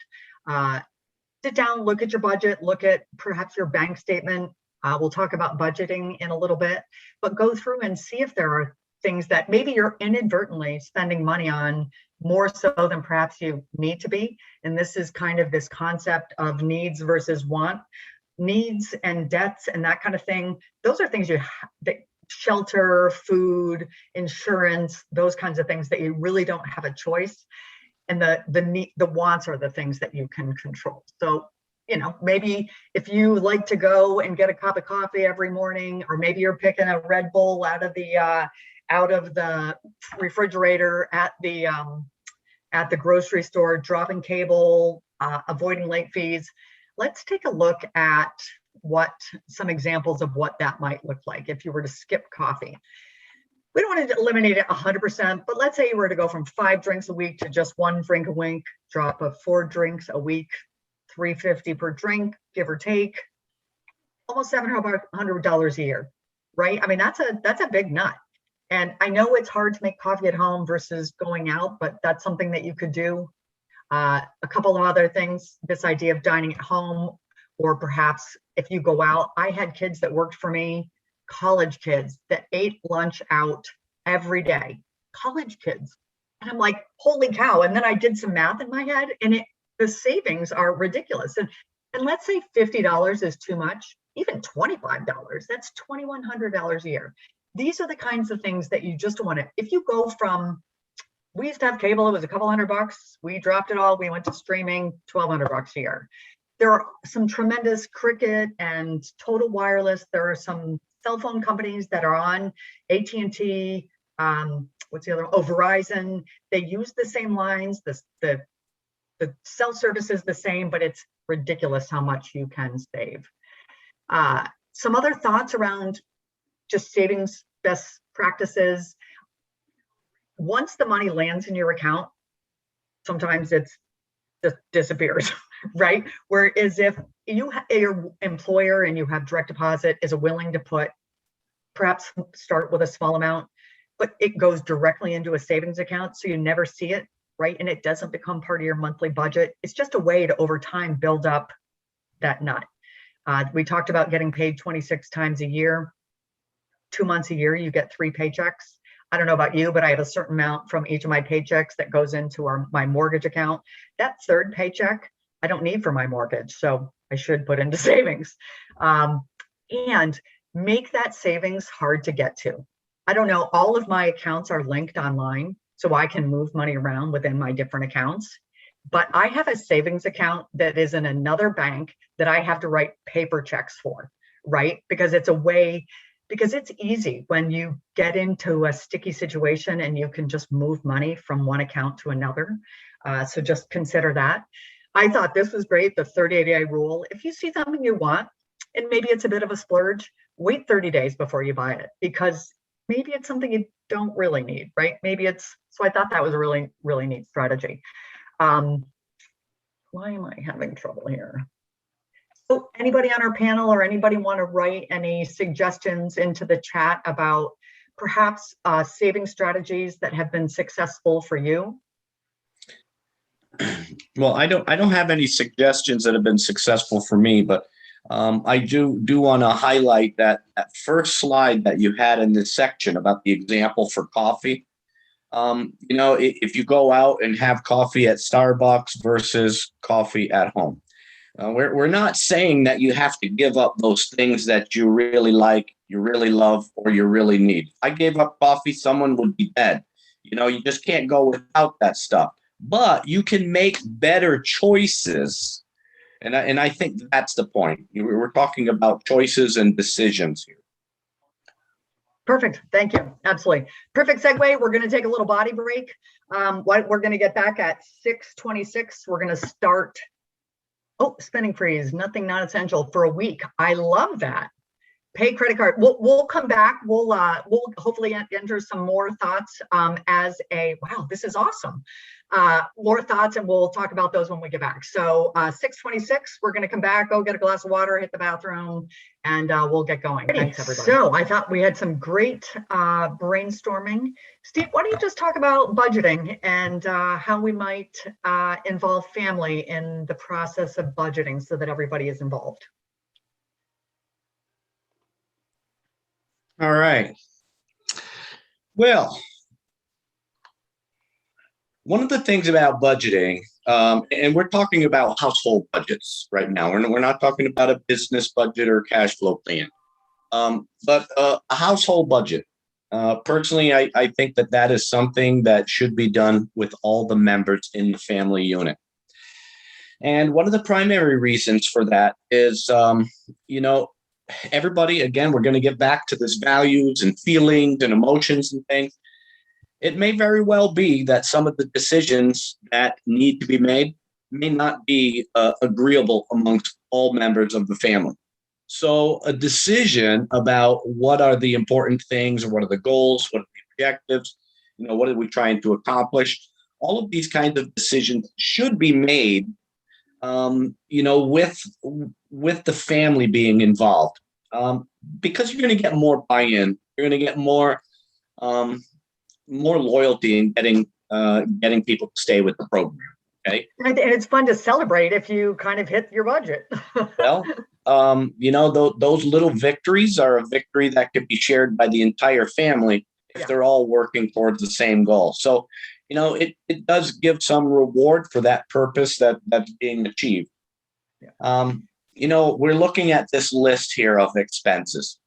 Sit down, look at your budget, look at perhaps your bank statement. We'll talk about budgeting in a little bit, but go through and see if there are things that maybe you're inadvertently spending money on more so than perhaps you need to be. And this is kind of this concept of needs versus want. Needs and debts and that kind of thing, those are things shelter, food, insurance, those kinds of things that you really don't have a choice. And the wants are the things that you can control. So, maybe if you like to go and get a cup of coffee every morning, or maybe you're picking a Red Bull out of the refrigerator at the grocery store, dropping cable, avoiding late fees. Let's take a look at some examples of what that might look like if you were to skip coffee. We don't want to eliminate it 100%, but let's say you were to go from 5 drinks a week to just 1 drink a week, drop of 4 drinks a week, $3.50 per drink, give or take, almost $700 a year, right? I mean, that's a big nut. And I know it's hard to make coffee at home versus going out, but that's something that you could do. A couple of other things, this idea of dining at home, or perhaps if you go out. I had kids that worked for me, college kids that ate lunch out every day, college kids. And I'm like, holy cow. And then I did some math in my head, and the savings are ridiculous. And let's say $50 is too much, even $25, that's $2,100 a year. These are the kinds of things that you just want to, if you go from, we used to have cable, it was a couple $100. We dropped it all. We went to streaming, $1,200 a year. There are some tremendous Cricket and Total Wireless. There are some cell phone companies that are on AT&T, what's the other? Oh, Verizon. They use the same lines. The cell service is the same, but it's ridiculous how much you can save. Some other thoughts around just savings best practices. Once the money lands in your account, sometimes it just disappears, right? Whereas if your employer and you have direct deposit is willing to put, perhaps start with a small amount, but it goes directly into a savings account, so you never see it, right? And it doesn't become part of your monthly budget. It's just a way to, over time, build up that nut. We talked about getting paid 26 times a year. 2 months a year, you get 3 paychecks. I don't know about you, but I have a certain amount from each of my paychecks that goes into my mortgage account. That third paycheck, I don't need for my mortgage, so I should put into savings. And make that savings hard to get to. I don't know, all of my accounts are linked online, so I can move money around within my different accounts. But I have a savings account that is in another bank that I have to write paper checks for, right? Because it's a way, because it's easy when you get into a sticky situation and you can just move money from one account to another. So just consider that. I thought this was great, the 30-day rule. If you see something you want, and maybe it's a bit of a splurge, wait 30 days before you buy it, because maybe it's something you don't really need, right? Maybe it's, so I thought that was a really, really neat strategy. Why am I having trouble here? So anybody on our panel or anybody want to write any suggestions into the chat about perhaps saving strategies that have been successful for you? Well, I don't have any suggestions that have been successful for me, but I do want to highlight that first slide that you had in this section about the example for coffee. You know, if you go out and have coffee at Starbucks versus coffee at home, we're not saying that you have to give up those things that you really like, you really love, or you really need. If I gave up coffee, someone would be dead. You know, you just can't go without that stuff. But you can make better choices. And I think that's the point. We're talking about choices and decisions here. Perfect. Thank you. Absolutely. Perfect segue. We're going to take a little body break. We're going to get back at 6:26. We're going to start. Oh, spending freeze. Nothing not essential for a week. I love that. Pay credit card. We'll come back. We'll hopefully enter some more thoughts as a, wow, this is awesome. More thoughts, and we'll talk about those when we get back. So 6:26, we're going to come back, go get a glass of water, hit the bathroom, and we'll get going. Thanks, everybody. So I thought we had some great brainstorming. Steve, why don't you just talk about budgeting and how we might involve family in the process of budgeting so that everybody is involved. All right. Well, one of the things about budgeting, and we're talking about household budgets right now. We're not talking about a business budget or cash flow plan, but a household budget. Personally, I think that is something that should be done with all the members in the family unit. And one of the primary reasons for that is, you know, everybody, again, we're going to get back to this values and feelings and emotions and things. It may very well be that some of the decisions that need to be made may not be agreeable amongst all members of the family. So a decision about what are the important things, or what are the goals, what are the objectives, you know, what are we trying to accomplish? All of these kinds of decisions should be made with the family being involved, because you're going to get more buy-in. You're going to get more loyalty in getting people to stay with the program. Okay. And it's fun to celebrate if you kind of hit your budget. Well, those little victories are a victory that could be shared by the entire family if they're all working towards the same goal. So, it does give some reward for that purpose that's being achieved. Yeah. We're looking at this list here of expenses.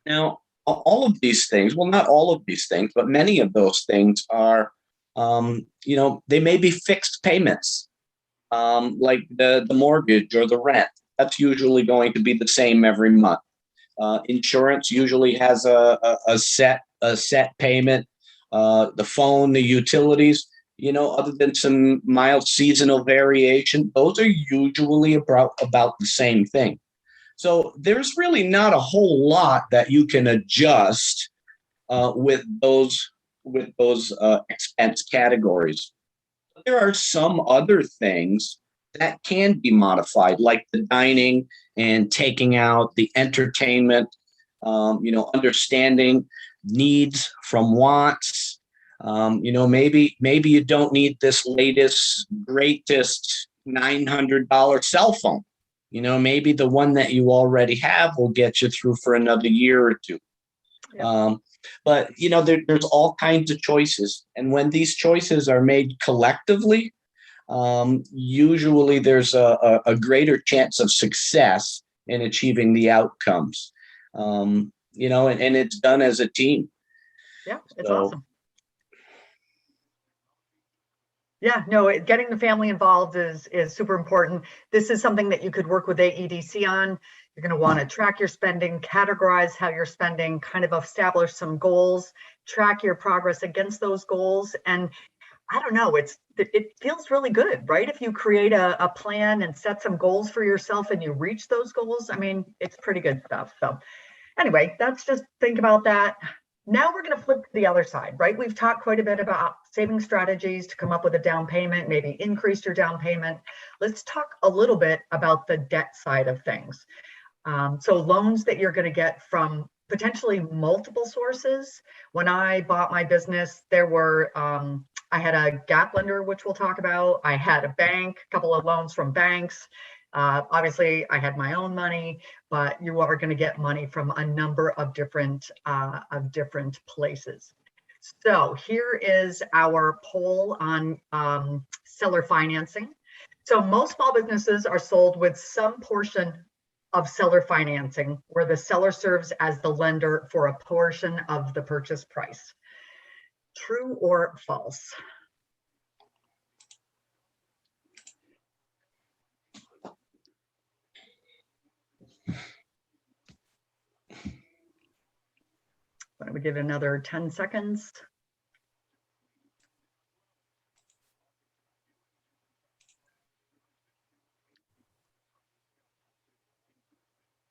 Now, all of these things, well, not all of these things, but many of those things are, they may be fixed payments, like the mortgage or the rent. That's usually going to be the same every month. Insurance usually has a set payment. The phone, the utilities, other than some mild seasonal variation, those are usually about the same thing. So there's really not a whole lot that you can adjust with those expense categories. There are some other things that can be modified, like the dining and taking out, the entertainment, understanding needs from wants. Maybe you don't need this latest, greatest $900 cell phone. Maybe the one that you already have will get you through for another year or two. Yeah. But there's all kinds of choices, and when these choices are made collectively, usually there's a greater chance of success in achieving the outcomes. And it's done as a team. Yeah, it's awesome. Yeah, no, getting the family involved is super important. This is something that you could work with AEDC on. You're going to want to track your spending, categorize how you're spending, kind of establish some goals, track your progress against those goals. And I don't know, it feels really good, right? If you create a plan and set some goals for yourself and you reach those goals, I mean, it's pretty good stuff. So anyway, that's just think about that. Now we're going to flip to the other side, right? We've talked quite a bit about saving strategies to come up with a down payment, maybe increase your down payment. Let's talk a little bit about the debt side of things. So loans that you're going to get from potentially multiple sources. When I bought my business, there were, I had a gap lender, which we'll talk about. I had a bank, a couple of loans from banks. Obviously, I had my own money, but you are going to get money from a number of different places. So here is our poll on seller financing. So most small businesses are sold with some portion of seller financing, where the seller serves as the lender for a portion of the purchase price. True or false? Why don't we give it another 10 seconds?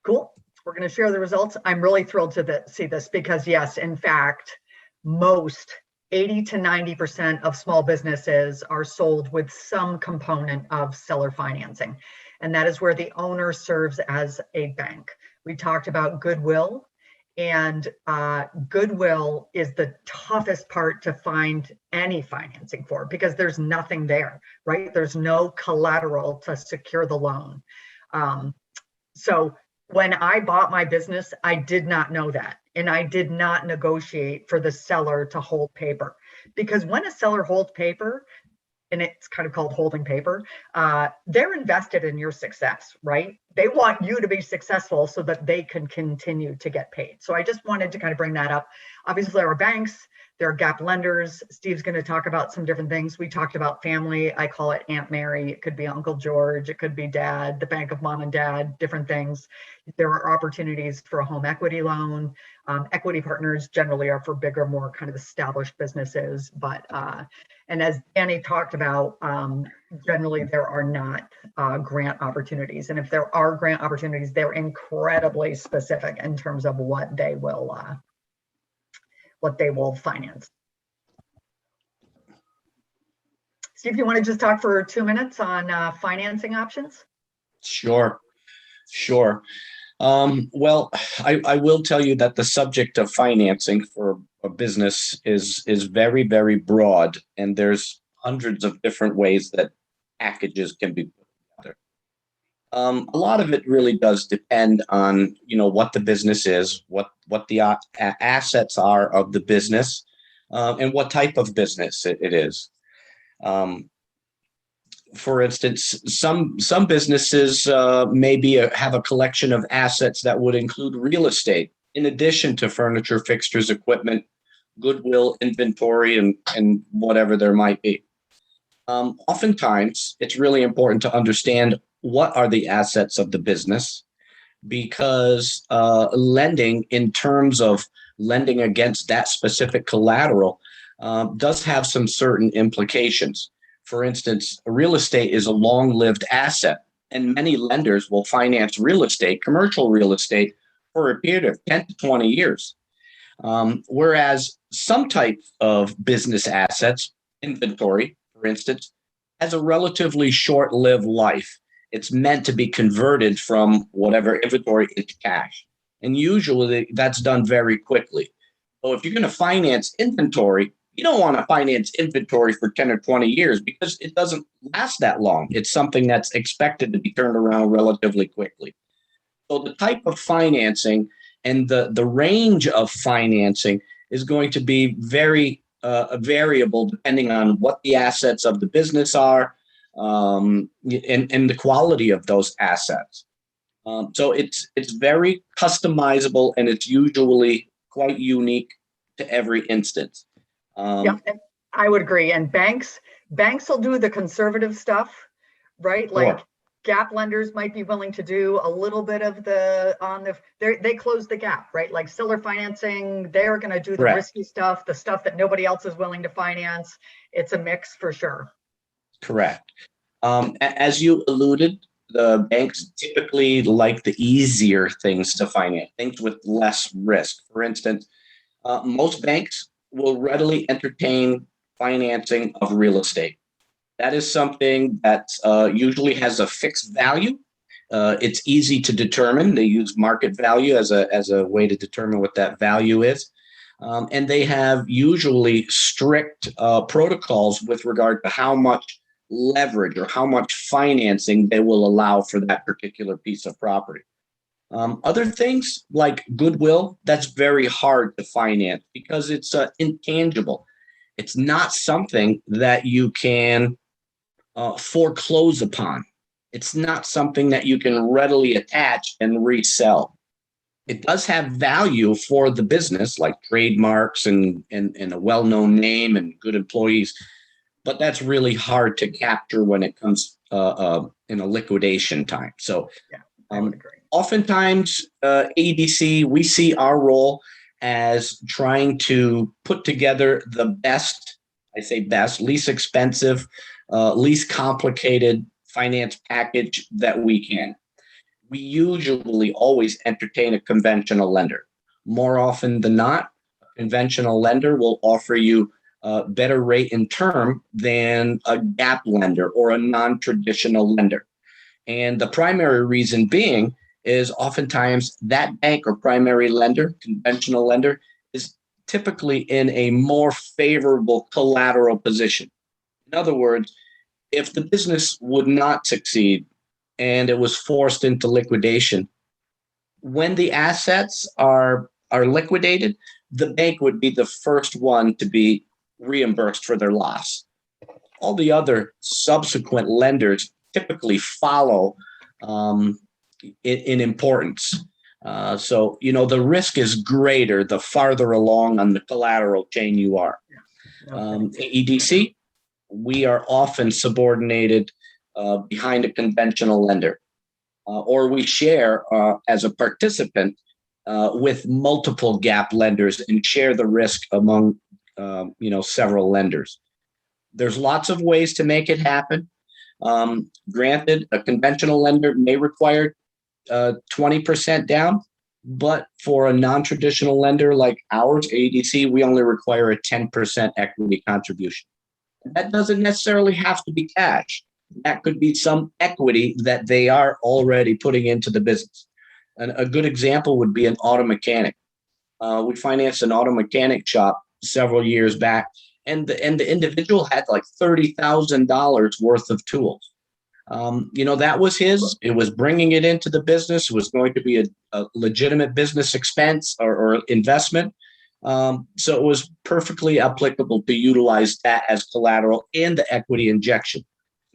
Cool. We're going to share the results. I'm really thrilled to see this because, yes, in fact, most 80 to 90% of small businesses are sold with some component of seller financing. And that is where the owner serves as a bank. We talked about Goodwill, and Goodwill is the toughest part to find any financing for because there's nothing there, right? There's no collateral to secure the loan. So when I bought my business, I did not know that. And I did not negotiate for the seller to hold paper, because when a seller holds paper, and it's kind of called holding paper, they're invested in your success, right? They want you to be successful so that they can continue to get paid. So I just wanted to kind of bring that up. Obviously, there are banks, there are gap lenders. Steve's going to talk about some different things. We talked about family. I call it Aunt Mary. It could be Uncle George. It could be dad, the bank of mom and dad, different things. There are opportunities for a home equity loan. Equity partners generally are for bigger, more kind of established businesses. But, and as Danny talked about, generally there are not grant opportunities. And if there are grant opportunities, they're incredibly specific in terms of what they will finance. Steve, you want to just talk for 2 minutes on financing options? Sure. Well, I will tell you that the subject of financing for a business is very, very broad, and there's hundreds of different ways that packages can be put together. A lot of it really does depend on, what the business is, what the assets are of the business, and what type of business it is. For instance, some businesses maybe have a collection of assets that would include real estate, in addition to furniture, fixtures, equipment, goodwill, inventory, and whatever there might be. Oftentimes, it's really important to understand what are the assets of the business, because lending, in terms of lending against that specific collateral, does have some certain implications. For instance, real estate is a long-lived asset, and many lenders will finance real estate, commercial real estate, for a period of 10 to 20 years. Whereas some types of business assets, inventory, for instance, has a relatively short-lived life. It's meant to be converted from whatever inventory into cash. And usually that's done very quickly. So if you're going to finance inventory, you don't want to finance inventory for 10 or 20 years because it doesn't last that long. It's something that's expected to be turned around relatively quickly. So the type of financing and the range of financing is going to be very variable depending on what the assets of the business are, and the quality of those assets. So it's very customizable, and it's usually quite unique to every instance. Yeah, I would agree. And banks will do the conservative stuff, right? Like gap lenders might be willing to do a little bit of they close the gap, right? Like seller financing, they're going to do the risky stuff, the stuff that nobody else is willing to finance. It's a mix for sure. Correct. As you alluded, the banks typically like the easier things to finance, things with less risk. For instance, most banks will readily entertain financing of real estate. That is something that usually has a fixed value. It's easy to determine. They use market value as a way to determine what that value is. And they have usually strict protocols with regard to how much leverage or how much financing they will allow for that particular piece of property. Other things like goodwill, that's very hard to finance because it's intangible. It's not something that you can foreclose upon. It's not something that you can readily attach and resell. It does have value for the business, like trademarks and a well-known name and good employees, but that's really hard to capture when it comes in a liquidation time. So I would agree. Oftentimes, ADC, we see our role as trying to put together the best, I say best, least expensive, least complicated finance package that we can. We usually always entertain a conventional lender. More often than not, a conventional lender will offer you a better rate in term than a gap lender or a non-traditional lender. And the primary reason being is oftentimes that bank or primary lender, conventional lender, is typically in a more favorable collateral position. In other words, if the business would not succeed and it was forced into liquidation, when the assets are liquidated, the bank would be the first one to be reimbursed for their loss. All the other subsequent lenders typically follow in importance. So, the risk is greater the farther along on the collateral chain you are. AEDC, we are often subordinated behind a conventional lender, or we share as a participant with multiple gap lenders and share the risk among several lenders. There's lots of ways to make it happen. Granted, a conventional lender may require 20% down, but for a non-traditional lender like ours, ADC, we only require a 10% equity contribution. That doesn't necessarily have to be cash. That could be some equity that they are already putting into the business. And a good example would be an auto mechanic. We financed an auto mechanic shop several years back, and the individual had like $30,000 worth of tools. That was his. It was bringing it into the business. It was going to be a legitimate business expense or investment. So it was perfectly applicable to utilize that as collateral in the equity injection.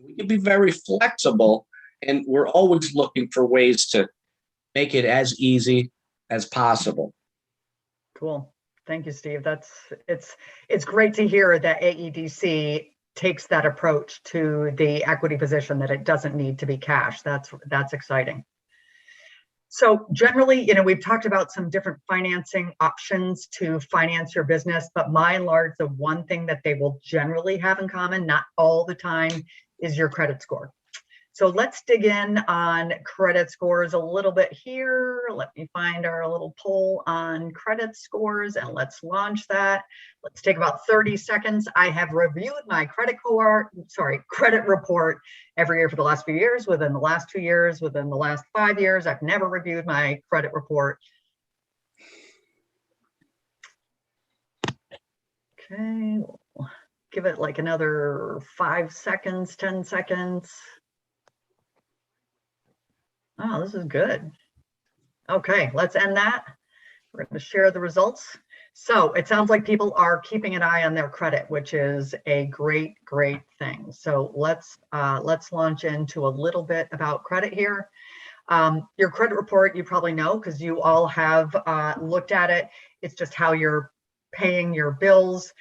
We can be very flexible, and we're always looking for ways to make it as easy as possible. Cool. Thank you, Steve. It's great to hear that AEDC takes that approach to the equity position, that it doesn't need to be cash. That's exciting. So generally, we've talked about some different financing options to finance your business, but by and large, the one thing that they will generally have in common, not all the time, is your credit score. So let's dig in on credit scores a little bit here. Let me find our little poll on credit scores and let's launch that. Let's take about 30 seconds. I have reviewed my credit report every year for the last few years, within the last 2 years, within the last 5 years. I've never reviewed my credit report. Okay, we'll give it like another 5 seconds, 10 seconds. Oh, this is good. Okay, let's end that. We're going to share the results. So it sounds like people are keeping an eye on their credit, which is a great thing. So let's launch into a little bit about credit here. Your credit report, you probably know because you all have looked at it. It's just how you're paying your bills.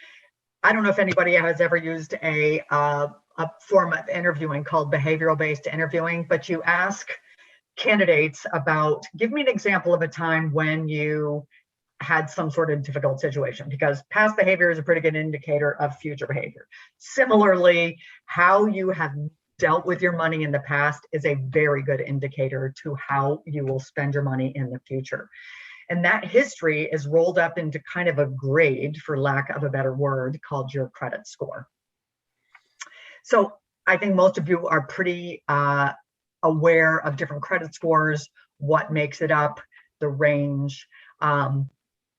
I don't know if anybody has ever used a form of interviewing called behavioral-based interviewing, but you ask candidates about, give me an example of a time when you had some sort of difficult situation, because past behavior is a pretty good indicator of future behavior. Similarly, how you have dealt with your money in the past is a very good indicator to how you will spend your money in the future. And that history is rolled up into kind of a grade, for lack of a better word, called your credit score. So I think most of you are pretty aware of different credit scores, what makes it up, the range.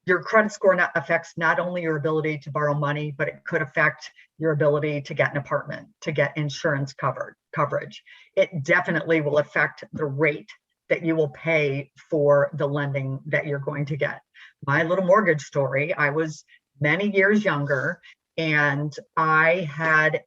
Your credit score affects not only your ability to borrow money, but it could affect your ability to get an apartment, to get insurance coverage. It definitely will affect the rate that you will pay for the lending that you're going to get. My little mortgage story, I was many years younger, and I had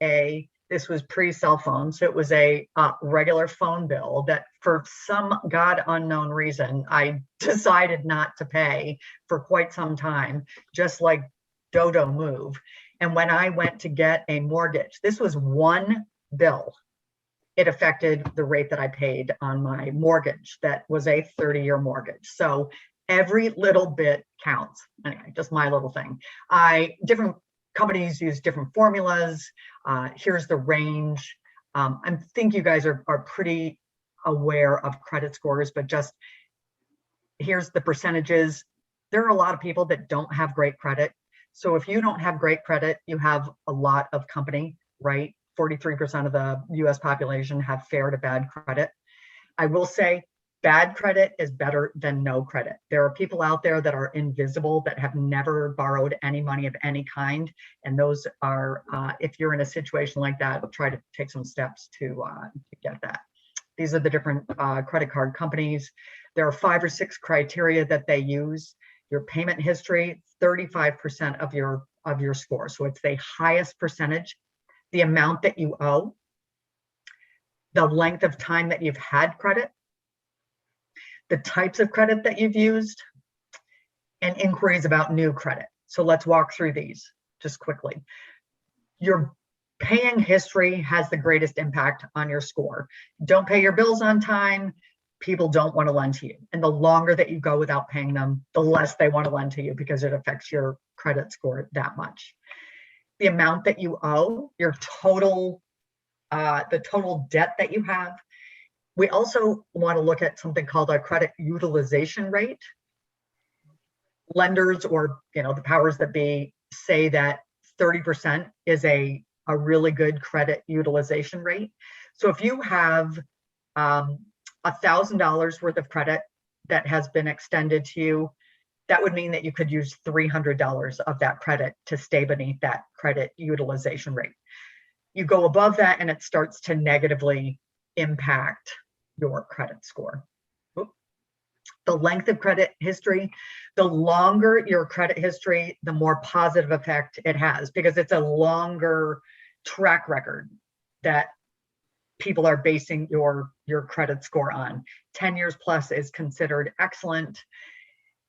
this was pre-cell phone, so it was a regular phone bill that for some God unknown reason, I decided not to pay for quite some time, just like Dodo move. And when I went to get a mortgage, this was one bill. It affected the rate that I paid on my mortgage. That was a 30-year mortgage. So every little bit counts. Anyway, just my little thing. Different companies use different formulas. Here's the range. I think you guys are pretty aware of credit scores, but just here's the percentages. There are a lot of people that don't have great credit. So if you don't have great credit, you have a lot of company, right? 43% of the US population have fair to bad credit. I will say bad credit is better than no credit. There are people out there that are invisible, that have never borrowed any money of any kind. And those are, if you're in a situation like that, try to take some steps to get that. These are the different credit card companies. There are 5 or 6 criteria that they use. Your payment history, 35% of your score. So it's the highest percentage. The amount that you owe, the length of time that you've had credit, the types of credit that you've used, and inquiries about new credit. So let's walk through these just quickly. Your paying history has the greatest impact on your score. Don't pay your bills on time, people don't want to lend to you. And the longer that you go without paying them, the less they want to lend to you, because it affects your credit score that much. The amount that you owe, your total, the total debt that you have. We also want to look at something called a credit utilization rate. Lenders, or the powers that be, say that 30% is a a really good credit utilization rate. So if you have $1,000 worth of credit that has been extended to you, that would mean that you could use $300 of that credit to stay beneath that credit utilization rate. You go above that and it starts to negatively impact your credit score. The length of credit history, the longer your credit history, the more positive effect it has, because it's a longer track record that people are basing your credit score on. 10 years plus is considered excellent.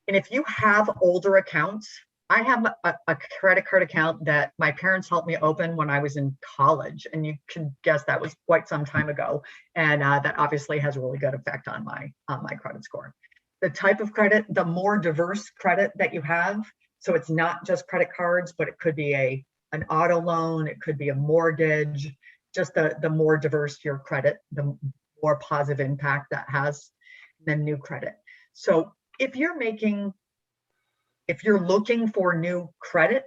And if you have older accounts, I have a credit card account that my parents helped me open when I was in college, and you can guess that was quite some time ago. And that obviously has a really good effect on my credit score. The type of credit, the more diverse credit that you have, so it's not just credit cards, but it could be an auto loan, it could be a mortgage. Just the more diverse your credit, the more positive impact that has than new credit. So if you're looking for new credit,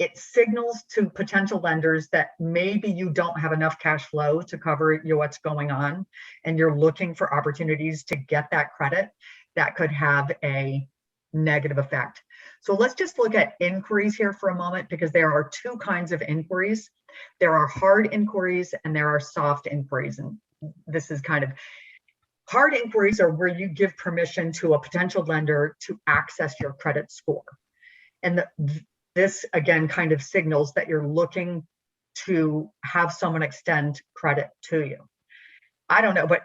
it signals to potential lenders that maybe you don't have enough cash flow to cover what's going on, and you're looking for opportunities to get that credit. That could have a negative effect. So let's just look at inquiries here for a moment, because there are two kinds of inquiries. There are hard inquiries and there are soft inquiries. And this is kind of hard inquiries are where you give permission to a potential lender to access your credit score. And this again kind of signals that you're looking to have someone extend credit to you. I don't know, but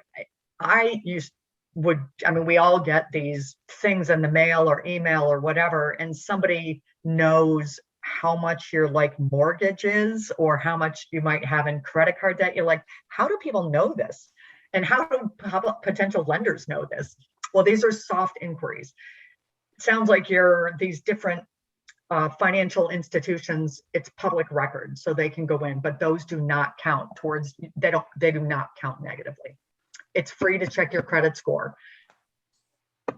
we all get these things in the mail or email or whatever, and somebody knows how much your mortgage is or how much you might have in credit card debt. You're like, how do people know this? And how do potential lenders know this? Well, these are soft inquiries. It sounds like these different financial institutions, it's public record, so they can go in, but those do not count towards, they do not count negatively. It's free to check your credit score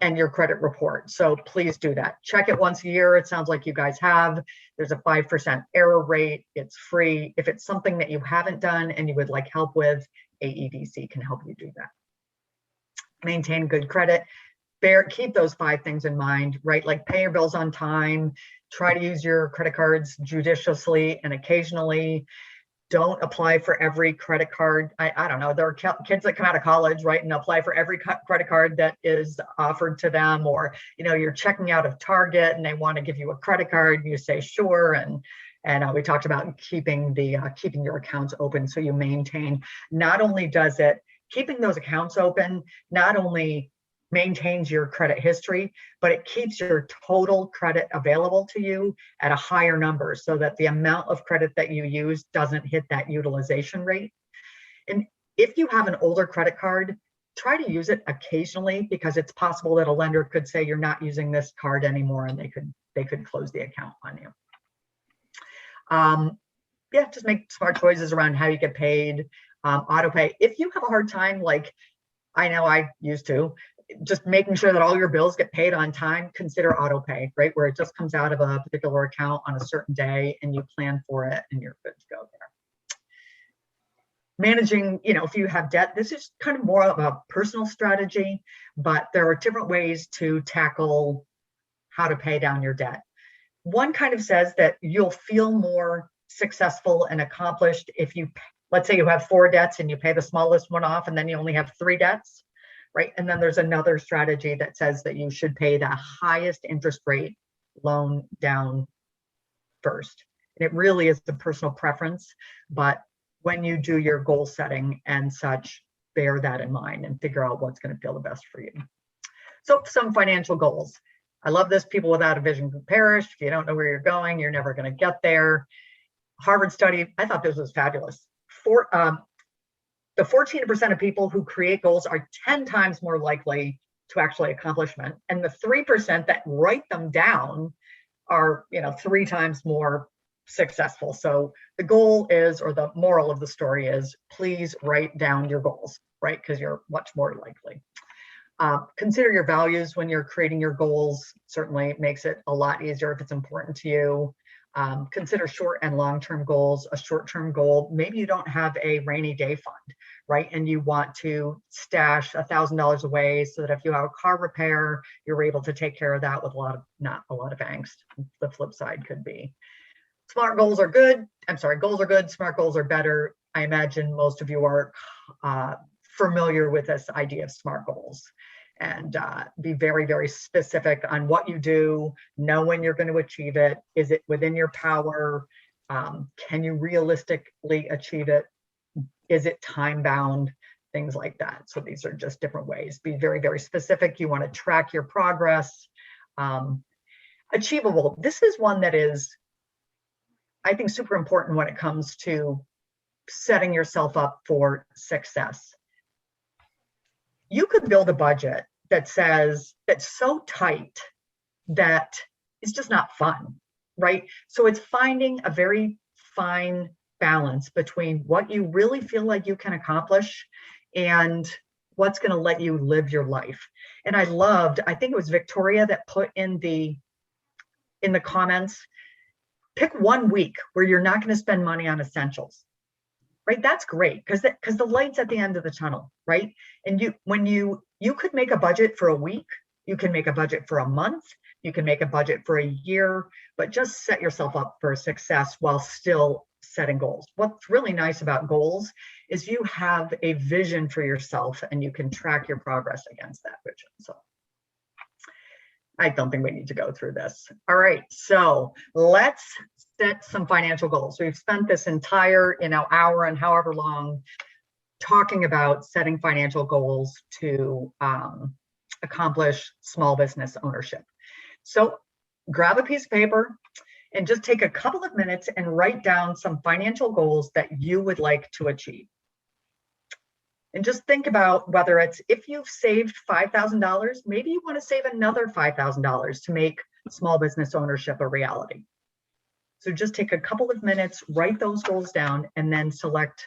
and your credit report. So please do that. Check it once a year. It sounds like you guys have. There's a 5% error rate. It's free. If it's something that you haven't done and you would like help with, AEDC can help you do that. Maintain good credit. Keep those 5 things in mind, right? Like pay your bills on time, try to use your credit cards judiciously and occasionally. Don't apply for every credit card. I don't know, there are kids that come out of college, right, and apply for every credit card that is offered to them, or you're checking out of Target and they want to give you a credit card, you say sure, and we talked about keeping your accounts open so you maintain. Not only does it, keeping those accounts open not only maintains your credit history, but it keeps your total credit available to you at a higher number, so that the amount of credit that you use doesn't hit that utilization rate. And if you have an older credit card, try to use it occasionally, because it's possible that a lender could say you're not using this card anymore, and they could close the account on you. Just make smart choices around how you get paid. Auto pay. If you have a hard time, like I know I used to, just making sure that all your bills get paid on time, consider auto pay, right? Where it just comes out of a particular account on a certain day and you plan for it and you're good to go there. Managing, if you have debt, this is kind of more of a personal strategy, but there are different ways to tackle how to pay down your debt. One kind of says that you'll feel more successful and accomplished if let's say you have 4 debts and you pay the smallest one off, and then you only have 3 debts. Right. And then there's another strategy that says that you should pay the highest interest rate loan down first. And it really is the personal preference. But when you do your goal setting and such, bear that in mind and figure out what's going to feel the best for you. So some financial goals. I love this. People without a vision could perish. If you don't know where you're going, you're never going to get there. Harvard study, I thought this was fabulous. The 14% of people who create goals are 10 times more likely to actually accomplishment. And the 3% that write them down are, 3 times more successful. So the goal is, or the moral of the story is, please write down your goals, right? Because you're much more likely. Consider your values when you're creating your goals. Certainly makes it a lot easier if it's important to you. Consider short and long-term goals. A short-term goal, maybe you don't have a rainy day fund, right? And you want to stash $1,000 away so that if you have a car repair, you're able to take care of that with not a lot of angst. The flip side could be smart goals are good. I'm sorry, goals are good. Smart goals are better. I imagine most of you are familiar with this idea of SMART goals, and be very, very specific on what you do, know when you're going to achieve it. Is it within your power? Can you realistically achieve it? Is it time bound? Things like that. So these are just different ways. Be very, very specific. You want to track your progress. Achievable. This is one that is, I think, super important when it comes to setting yourself up for success. You could build a budget that says that's so tight that it's just not fun, right? So it's finding a very fine balance between what you really feel like you can accomplish and what's going to let you live your life. And I think it was Victoria that put in the comments, pick 1 week where you're not going to spend money on essentials. Right, that's great because the light's at the end of the tunnel, right? And you could make a budget for a week, you can make a budget for a month, you can make a budget for a year, but just set yourself up for success while still setting goals. What's really nice about goals is you have a vision for yourself and you can track your progress against that vision. So I don't think we need to go through this. All right, so let's set some financial goals. We've spent this entire hour and however long talking about setting financial goals to accomplish small business ownership. So grab a piece of paper and just take a couple of minutes and write down some financial goals that you would like to achieve. And just think about whether it's, if you've saved $5,000, maybe you want to save another $5,000 to make small business ownership a reality. So just take a couple of minutes, write those goals down, and then select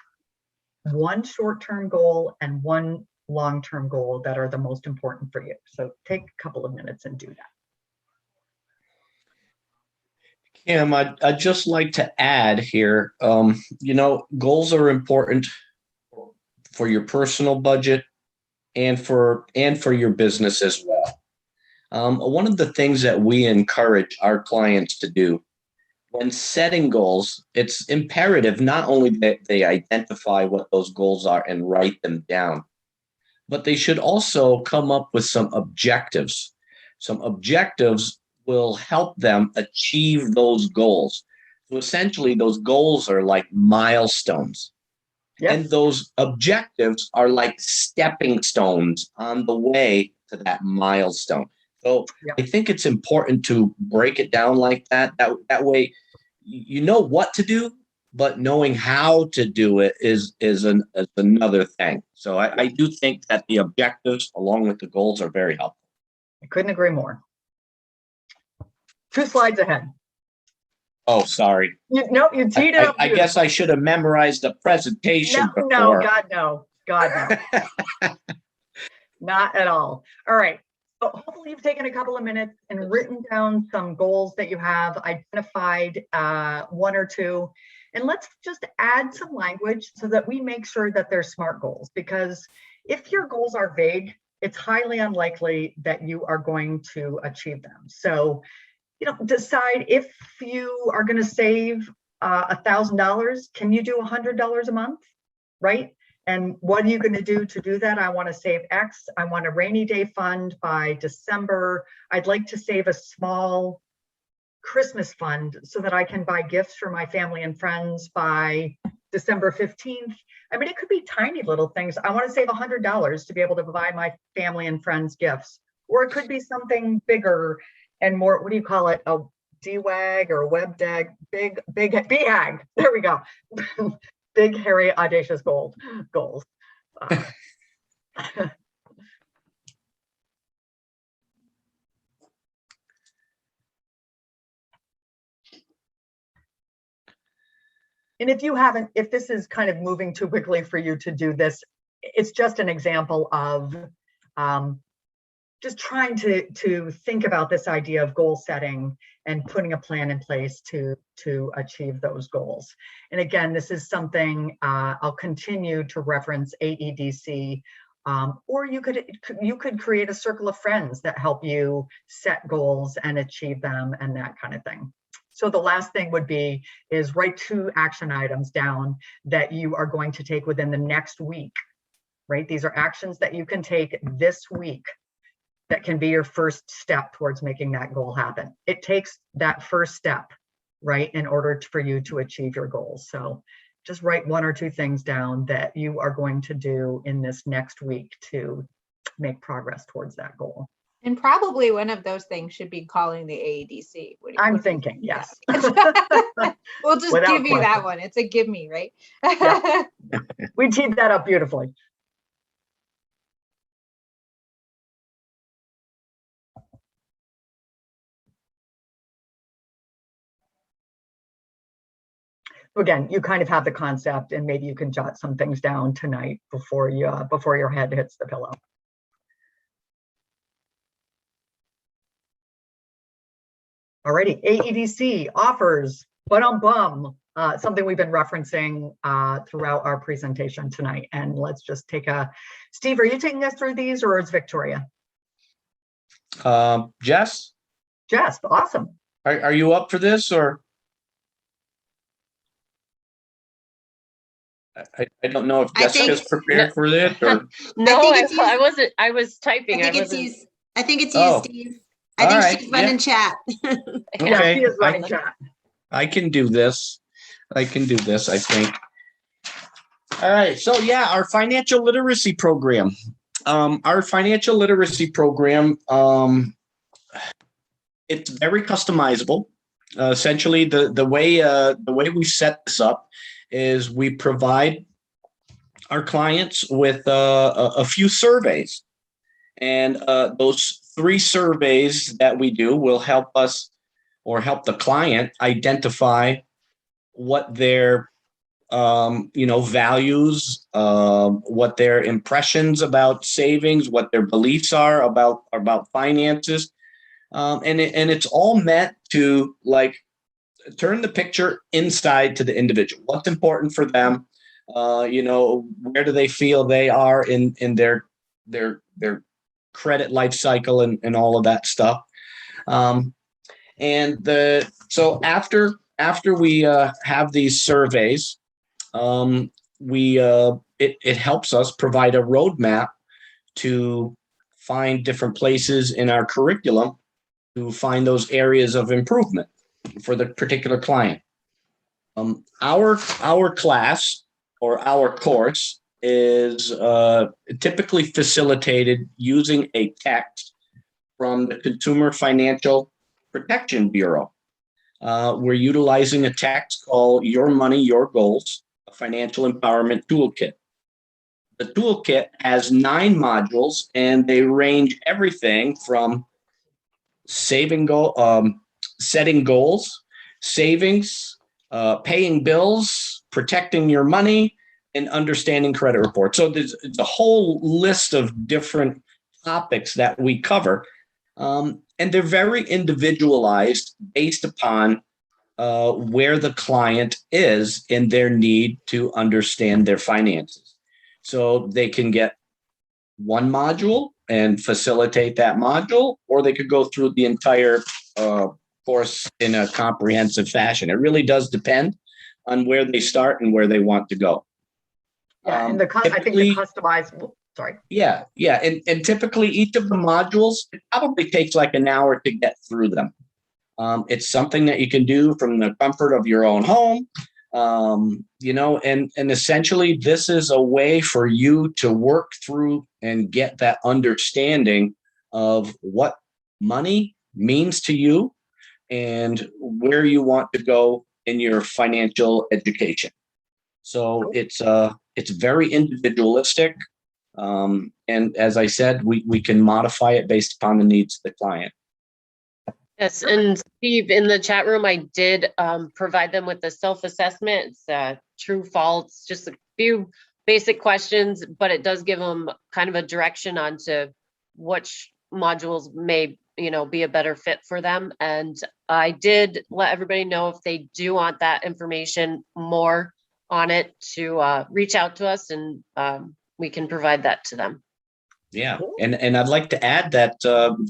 one short-term goal and one long-term goal that are the most important for you. So take a couple of minutes and do that. Kim, I'd just like to add here, goals are important for your personal budget and for your business as well. One of the things that we encourage our clients to do when setting goals, it's imperative not only that they identify what those goals are and write them down, but they should also come up with some objectives. Some objectives will help them achieve those goals. So essentially, those goals are like milestones. Yes. And those objectives are like stepping stones on the way to that milestone. So I think it's important to break it down like that. That way, you know what to do, but knowing how to do it is another thing. So I do think that the objectives along with the goals are very helpful. I couldn't agree more. 2 slides ahead. Oh, sorry. You teed it up. I guess I should have memorized the presentation before. No, God, no. God, no. Not at all. All right. So hopefully you've taken a couple of minutes and written down some goals that you have, identified 1 or 2, and let's just add some language so that we make sure that they're SMART goals, because if your goals are vague, it's highly unlikely that you are going to achieve them. So decide if you are going to save $1,000, can you do $100 a month, right? And what are you going to do that? I want to save X. I want a rainy day fund by December. I'd like to save a small Christmas fund so that I can buy gifts for my family and friends by December 15th. I mean, it could be tiny little things. I want to save $100 to be able to buy my family and friends gifts, or it could be something bigger and more, what do you call it? A DWAG or a WebDAG, big BHAG. There we go. Big, hairy, audacious goals. And if this is kind of moving too quickly for you to do this, it's just an example of just trying to think about this idea of goal setting and putting a plan in place to achieve those goals. And again, this is something I'll continue to reference AEDC, or you could create a circle of friends that help you set goals and achieve them and that kind of thing. So the last thing would be is write 2 action items down that you are going to take within the next week, right? These are actions that you can take this week that can be your first step towards making that goal happen. It takes that first step, right, in order for you to achieve your goals. So just write 1 or 2 things down that you are going to do in this next week to make progress towards that goal. And probably one of those things should be calling the AEDC. I'm thinking, yes. We'll just Without give you that question. one. It's a give me, right? Yeah. We teed that up beautifully. Again, you kind of have the concept, and maybe you can jot some things down tonight before your head hits the pillow. Alrighty, AEDC offers, something we've been referencing throughout our presentation tonight. And let's just take Steve, are you taking us through these, or is Victoria? Jess? Jess, awesome. Are you up for this, or? I don't know if Jessica's prepared for this, or. No, I wasn't. I was typing. I think it's you, Oh. Steve. I think right, she's running chat. Yeah, Okay. she is running chat. I can do this. I think. All right. So yeah, our financial literacy program. It's very customizable. Essentially, the way we set this up is we provide our clients with a few surveys, and those 3 surveys that we do will help us, or help the client, identify what their values, what their impressions about savings, what their beliefs are about finances, and it's all meant to turn the picture inside to the individual. What's important for them? Where do they feel they are in their credit life cycle and all of that stuff. So after we have these surveys, it helps us provide a roadmap to find different places in our curriculum to find those areas of improvement for the particular client. Our class, or our course, is typically facilitated using a text from the Consumer Financial Protection Bureau. We're utilizing a text called Your Money, Your Goals, a financial empowerment toolkit. The toolkit has 9 modules, and they range everything from setting goals, savings, paying bills, protecting your money, and understanding credit reports. So there's a whole list of different topics that we cover, and they're very individualized based upon where the client is in their need to understand their finances. So they can get one module and facilitate that module, or they could go through the entire course in a comprehensive fashion. It really does depend on where they start and where they want to go. Yeah, and I think the customized. Sorry. Yeah, and typically each of the modules, it probably takes like an hour to get through them. It's something that you can do from the comfort of your own home, and essentially this is a way for you to work through and get that understanding of what money means to you and where you want to go in your financial education. So it's very individualistic. And as I said, we can modify it based upon the needs of the client. Yes, and Steve, in the chat room, I did provide them with the self-assessment. It's true, false, just a few basic questions, but it does give them kind of a direction onto which modules may, be a better fit for them. And I did let everybody know if they do want that information more on it to reach out to us, and we can provide that to them. Yeah, and I'd like to add that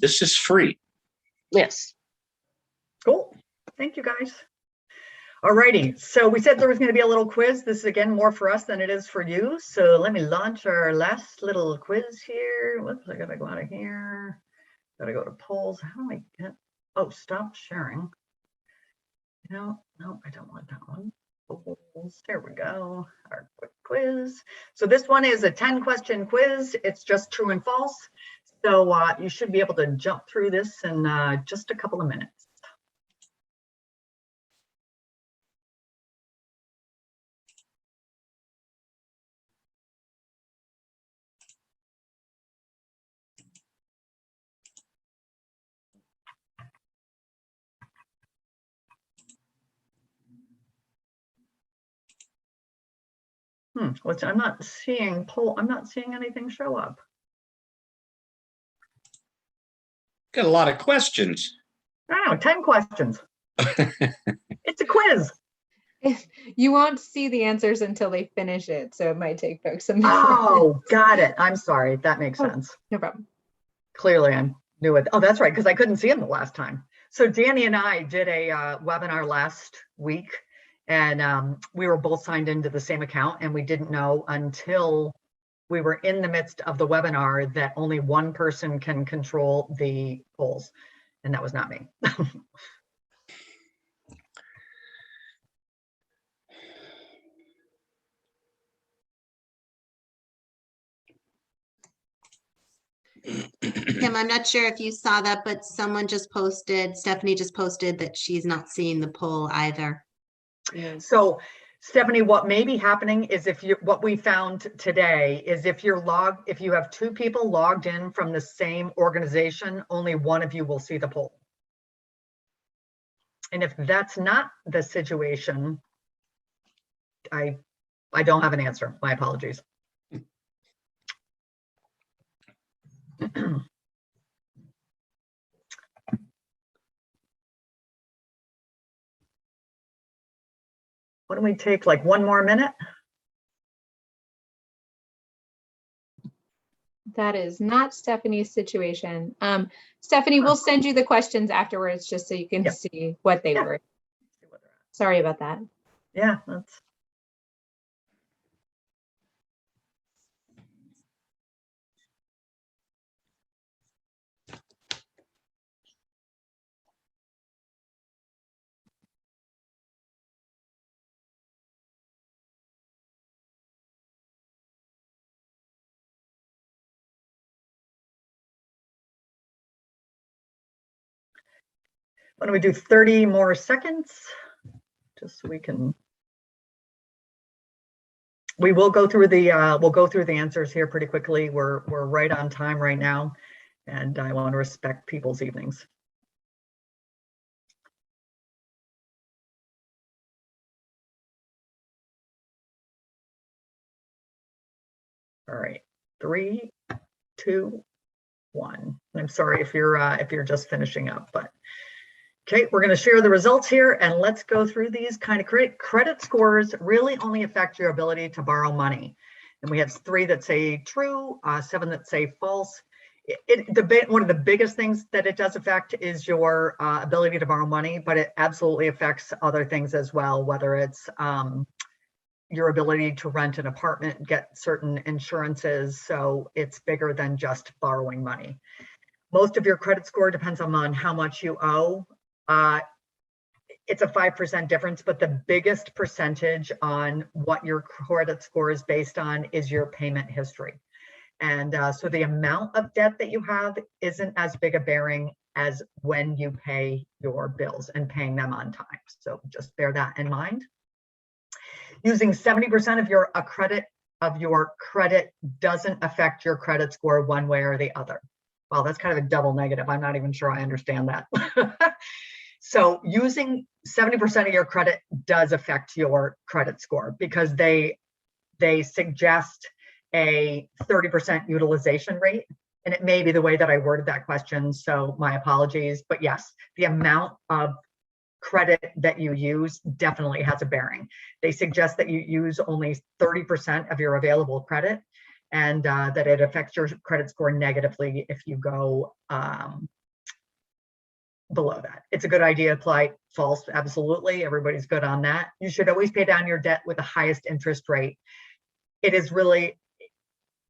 this is free. Yes. Cool. Thank you, guys. All righty. So we said there was going to be a little quiz. This is, again, more for us than it is for you. So let me launch our last little quiz here. Whoops, I got to go out of here. Got to go to polls. How do I get, oh, stop sharing. No, I don't want that one. Polls. There we go. Our quick quiz. So this one is a 10-question quiz. It's just true and false. So you should be able to jump through this in just a couple of minutes. Which I'm not seeing I'm not seeing anything show up. Got a lot of questions. I don't know, 10 questions. It's a quiz. You won't see the answers until they finish it, so it might take folks some Oh, got it. I'm sorry. That makes sense. No problem. Clearly, I'm new at. Oh, that's right, because I couldn't see them the last time. So Danny and I did a webinar last week, and we were both signed into the same account, and we didn't know until we were in the midst of the webinar that only one person can control the polls, and that was not me. Kim, I'm not sure if you saw that, but Stephanie just posted that she's not seeing the poll either. Yeah. So Stephanie, what may be happening is what we found today is if you have two people logged in from the same organization, only one of you will see the poll. And if that's not the situation, I don't have an answer. My apologies. Why don't we take like one more minute? That is not Stephanie's situation. Stephanie, we'll send you the questions afterwards just so you can see what they were. Sorry about that. Yeah, that's. Why don't we do 30 more seconds, just so we can. We will go through the we'll go through the answers here pretty quickly. We're right on time right now, and I want to respect people's evenings. All right, 3, 2, 1. I'm sorry if you're just finishing up, but okay, we're going to share the results here, and let's go through these kind of credit scores. Really only affect your ability to borrow money, and we have 3 that say true, 7 that say false. One of the biggest things that it does affect is your ability to borrow money, but it absolutely affects other things as well, whether it's your ability to rent an apartment, get certain insurances. So it's bigger than just borrowing money. Most of your credit score depends on how much you owe. It's a 5% difference, but the biggest percentage on what your credit score is based on is your payment history. And so the amount of debt that you have isn't as big a bearing as when you pay your bills and paying them on time. So just bear that in mind. Using 70% of your credit doesn't affect your credit score one way or the other. Well, that's kind of a double negative. I'm not even sure I understand that. So using 70% of your credit does affect your credit score because they suggest a 30% utilization rate. and it may be the way that I worded that question, so my apologies, but yes, the amount of credit that you use definitely has a bearing. They suggest that you use only 30% of your available credit, and that it affects your credit score negatively if you go below that. It's a good idea. Apply false. Absolutely. Everybody's good on that. You should always pay down your debt with the highest interest rate. It is really,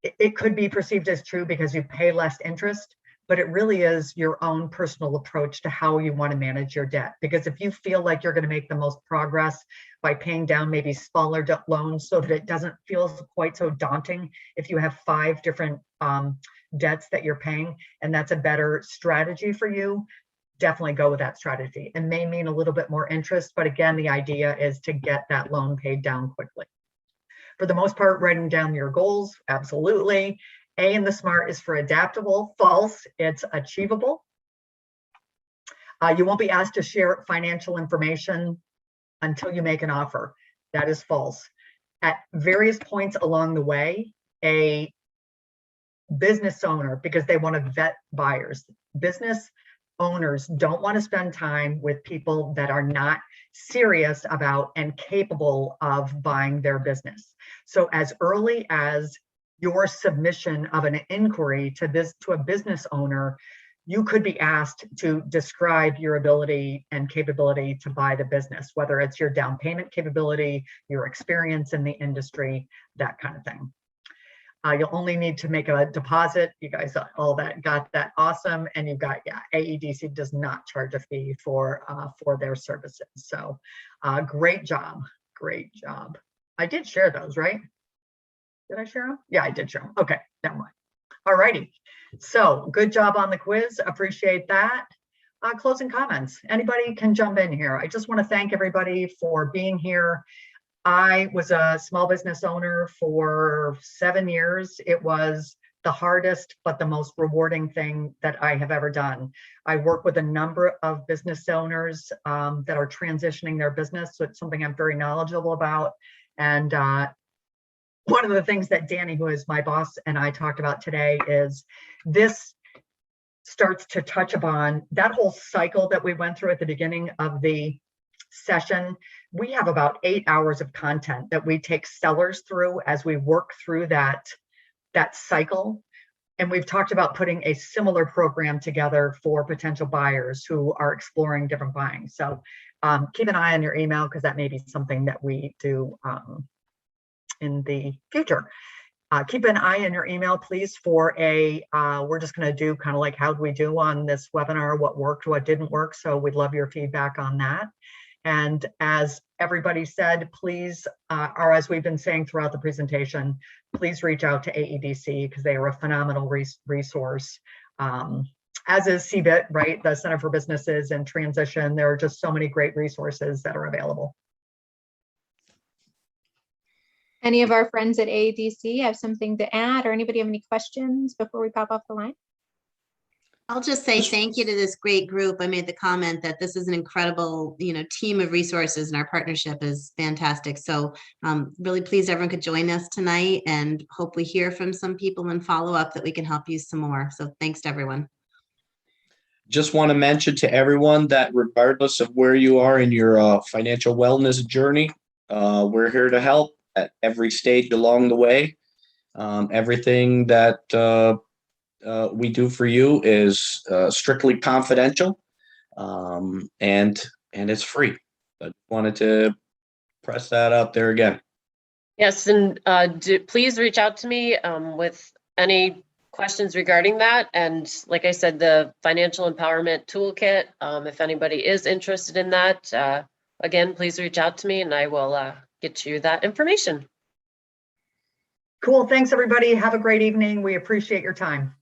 it could be perceived as true because you pay less interest, but it really is your own personal approach to how you want to manage your debt. Because if you feel like you're going to make the most progress by paying down maybe smaller debt loans so that it doesn't feel quite so daunting if you have 5 different debts that you're paying, and that's a better strategy for you, definitely go with that strategy. It may mean a little bit more interest, but again, the idea is to get that loan paid down quickly. For the most part, writing down your goals, absolutely. A in the SMART is for adaptable. False, it's achievable. You won't be asked to share financial information until you make an offer. That is false. At various points along the way, a business owner, because they want to vet buyers, business owners don't want to spend time with people that are not serious about and capable of buying their business. So as early as your submission of an inquiry to a business owner, you could be asked to describe your ability and capability to buy the business, whether it's your down payment capability, your experience in the industry, that kind of thing. You'll only need to make a deposit. You guys all got that awesome. And you've got, yeah, AEDC does not charge a fee for their services. So great job, great job. I did share those, right? Did I share them? Yeah, I did share them. Okay, never mind. All righty. So good job on the quiz. Appreciate that. Closing comments. Anybody can jump in here. I just want to thank everybody for being here. I was a small business owner for 7 years. It was the hardest, but the most rewarding thing that I have ever done. I work with a number of business owners that are transitioning their business. So it's something I'm very knowledgeable about. And one of the things that Danny, who is my boss, and I talked about today is this starts to touch upon that whole cycle that we went through at the beginning of the session. We have about 8 hours of content that we take sellers through as we work through that cycle. And we've talked about putting a similar program together for potential buyers who are exploring different buying. So keep an eye on your email, because that may be something that we do in the future. Keep an eye on your email, please, for we're just going to do kind of like, how do we do on this webinar, what worked, what didn't work. So we'd love your feedback on that. And as everybody said, please, or as we've been saying throughout the presentation, please reach out to AEDC, because they are a phenomenal resource. As is CBIT, right? The Center for Businesses and Transition. There are just so many great resources that are available. Any of our friends at AEDC have something to add, or anybody have any questions before we pop off the line? I'll just say thank you to this great group. I made the comment that this is an incredible, team of resources, and our partnership is fantastic. So really pleased everyone could join us tonight, and hope we hear from some people and follow up that we can help you some more. So thanks to everyone. Just want to mention to everyone that regardless of where you are in your financial wellness journey, we're here to help at every stage along the way. Everything that we do for you is strictly confidential, and it's free. I wanted to press that out there again. Yes, and please reach out to me with any questions regarding that. And like I said, the financial empowerment toolkit, if anybody is interested in that, again, please reach out to me and I will get you that information. Cool. Thanks, everybody. Have a great evening. We appreciate your time.